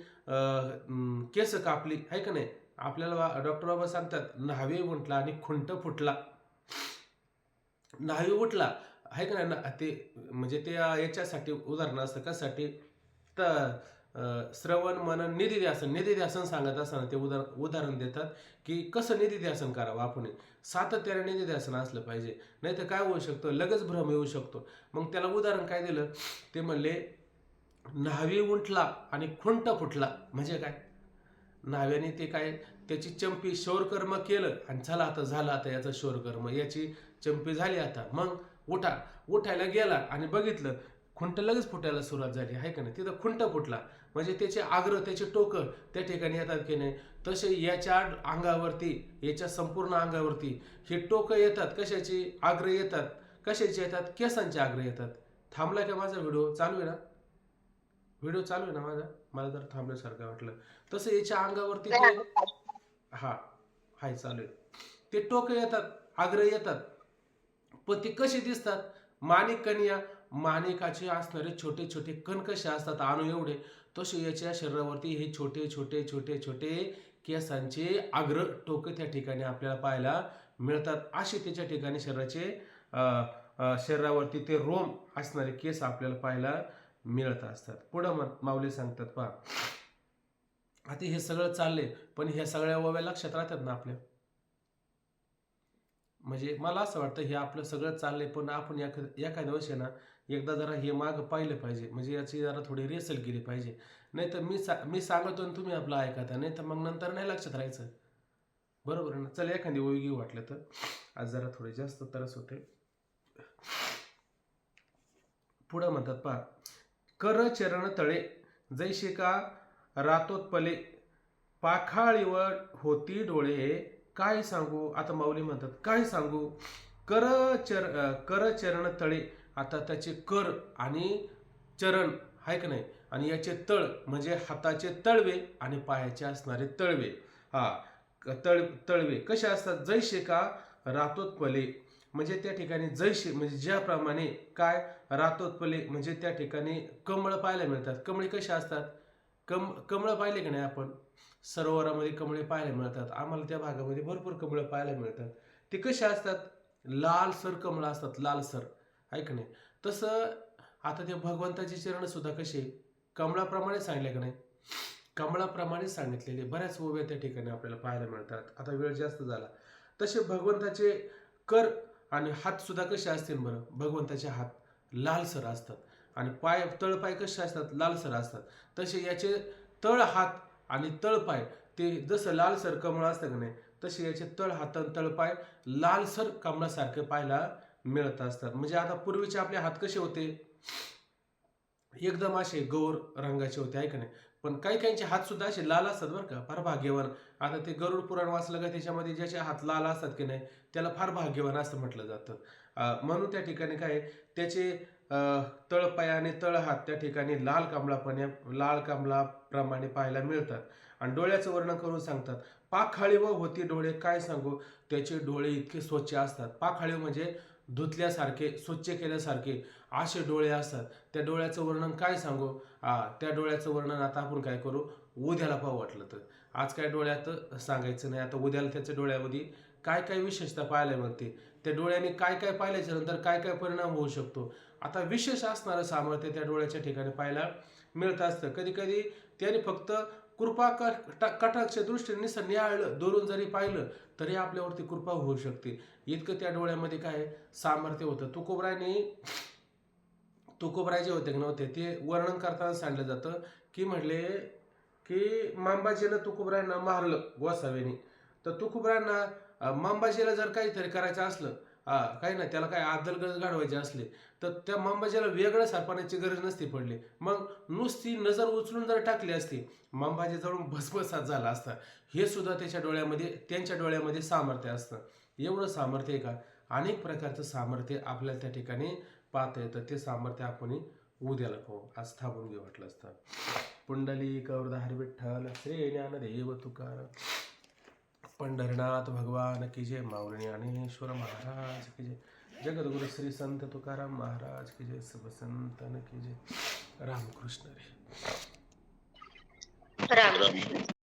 केस कापली आहे का नाही, आपल्याला डॉक्टर बाबा सांगतात न्हावी उठला आणि खुंट फुटला, न्हावी उठला आहे का नाही, ते म्हणजे ते याच्यासाठी उदाहरण असतं, कशासाठी तर श्रवण मनन निधिध्यासन सांगत असताना ते उदाहरण देतात की कसं निधिध्यासन करावं. आपण सातत्याने निधिध्यासन असलं पाहिजे, नाही तर काय होऊ शकतं, लगेच भ्रम येऊ शकतो. मग त्याला उदाहरण काय दिलं, ते म्हणले न्हावी उंटला आणि खुंट फुटला. म्हणजे काय, न्हाव्याने ते काय त्याची चंपी शौरकर्म केलं आणि झालं आता याचं शौरकर्म, याची चंपी झाली. आता मग उठायला गेला आणि बघितलं खुंट लगेच फुटायला सुरुवात झाली आहे का नाही, तिथं खुंट फुटला. म्हणजे त्याचे आग्र, त्याचे टोकं त्या ठिकाणी येतात की नाही, तसे याच्या अंगावरती, याच्या संपूर्ण अंगावरती हे टोकं येतात. कशाची आग्र येतात, कशाचे येतात, केसांचे आग्र येतात. थांबला का माझा व्हिडिओ चालू आहे ना, व्हिडिओ चालू आहे ना माझा, मला जर थांबल्यासारखं वाटलं. तसं याच्या अंगावरती ते हाय चालू आहे, ते टोकं येतात, आग्र येतात. पण ते कसे दिसतात, माणिक कन्या, माणिकाचे असणारे छोटे छोटे कण कसे असतात अणू एवढे, तसे याच्या शरीरावरती हे छोटे छोटे छोटे छोटे केसांचे आग्र टोक त्या ठिकाणी आपल्याला पाहायला मिळतात. असे त्याच्या ठिकाणी शरीरावरती ते रोम असणारे केस आपल्याला पाहायला मिळत असतात. पुढं माऊली सांगतात पहा, आता हे सगळं चाललंय, पण ह्या सगळ्या ओव्या लक्षात राहतात ना आपल्या. म्हणजे मला असं वाटतं हे आपलं सगळं चाललंय, पण आपण एखाद्या वर्षी ना एकदा जरा हे मागं पाहिलं पाहिजे, म्हणजे याची जरा थोडी रेसल केली पाहिजे. नाही तर मी सांगतो आणि तुम्ही आपलं ऐकता, नाही तर मग नंतर नाही लक्षात राहायचं. बरोबर आहे ना. चला एखादी ओवी घेऊ वाटलं तर, आज जरा थोडे जास्त तरस होते. पुढं म्हणतात पहा, कर चरण तळे जैसे का रातोत्पले, पाखाळीवर होती डोळे काय सांगू. आता माऊली म्हणतात काय सांगू, कर चरण तळे. आता त्याचे कर आणि चरण आहे का नाही, आणि याचे तळ म्हणजे हाताचे तळवे आणि पायाचे असणारे तळवे. तळवे कसे असतात, जैसे का रातोत्पले, म्हणजे त्या ठिकाणी जैसे म्हणजे ज्याप्रमाणे, काय रातोत्पले म्हणजे त्या ठिकाणी कमळ पाहायला मिळतात. कमळे कसे असतात, कमळ पाहिले की नाही आपण, सरोवरामध्ये कमळे पाहायला मिळतात. आम्हाला त्या भागामध्ये भरपूर कमळं पाहायला मिळतात. ते कसे असतात, लालसर कमळं असतात, लालसर आहे का नाही. तसं आता ते भगवंताचे चरण सुद्धा कसे कमळाप्रमाणे सांगितले का नाही, कमळाप्रमाणे सांगितलेले बऱ्याच ओव्या त्या ठिकाणी आपल्याला पाहायला मिळतात. आता वेळ जास्त झाला. तसे भगवंताचे कर आणि हात सुद्धा कसे असतील बरं, भगवंताचे हात लालसर असतात, आणि तळपाय कसे असतात, लालसर असतात. तसे याचे तळ हात आणि तळपाय ते जसं लालसर कमळ असतं का नाही, तसे याचे तळ हात आणि तळपाय लालसर कमळासारखे पाहायला मिळत असतात. म्हणजे आता पूर्वीचे आपले हात कसे होते, एकदम असे गौर रंगाचे होते आहे का नाही, पण काही काहींचे हात सुद्धा असे लाल असतात बरं का, फार भाग्यवान. आता ते गरुड पुराण वाचलं का, त्याच्यामध्ये ज्याचे हात लाल असतात की नाही त्याला फार भाग्यवान असं म्हटलं जातं. म्हणून त्या ठिकाणी काय त्याचे तळपाय आणि तळहात त्या ठिकाणी लाल कमलाप्रमाणे पाहायला मिळतात. आणि डोळ्याचं वर्णन करून सांगतात, पाखाळी व होती डोळे काय सांगू, त्याचे डोळे इतके स्वच्छ असतात. पाखाळी म्हणजे धुतल्यासारखे, स्वच्छ केल्यासारखे असे डोळे असतात. त्या डोळ्याचं वर्णन काय सांगू, त्या डोळ्याचं वर्णन आता आपण काय करू, उद्याला पाहू वाटलं तर. आज काय डोळ्यात सांगायचं नाही, आता उद्याला त्याच्या डोळ्यामध्ये काय काय विशेषता पाहायला मिळते, त्या डोळ्याने काय काय पाहिल्याच्या नंतर काय काय परिणाम होऊ शकतो. आता विशेष असणारं सामर्थ्य त्या डोळ्याच्या ठिकाणी पाहायला मिळत असतं. कधी कधी त्याने फक्त कृपा कटाक्ष दृष्टीने निसं निहाळलं, दुरून जरी पाहिलं तरी आपल्यावरती कृपा होऊ शकते. इतकं त्या डोळ्यामध्ये काय सामर्थ्य होतं. तुकोबराय जे होते की नव्हते ते वर्णन करताना सांगितलं जातं की म्हणले की मांबाजीला तुकोबरायांना मारलं गोसाव्याने. तर तुकोबरायांना मांबाजीला जर काहीतरी करायचं असलं, काही नाही त्याला काय आदलगज घडवायचे असले तर त्या मांबाजीला वेगळं सरपणाची गरज नसती पडली. मग नुसती नजर उचलून जर टाकली असती मांबाजी जळून भस्मसात झाला असता. हे सुद्धा त्यांच्या डोळ्यामध्ये सामर्थ्य असतं. एवढं सामर्थ्य आहे का? अनेक प्रकारचं सामर्थ्य आपल्याला त्या ठिकाणी पाहता येतं. ते सामर्थ्य आपण उद्याला पाहू. आज थांबून घेऊ वाटलं असतं. पुंडलिक वरदाहरी विठ्ठल श्री ज्ञानदेव तुकाराम. पंढरनाथ भगवान की जय. माऊली ज्ञानेश्वर महाराज की जय. जगद्गुरु श्री संत तुकाराम महाराज की जय. सब संतन की जय. रामकृष्ण रे. राम.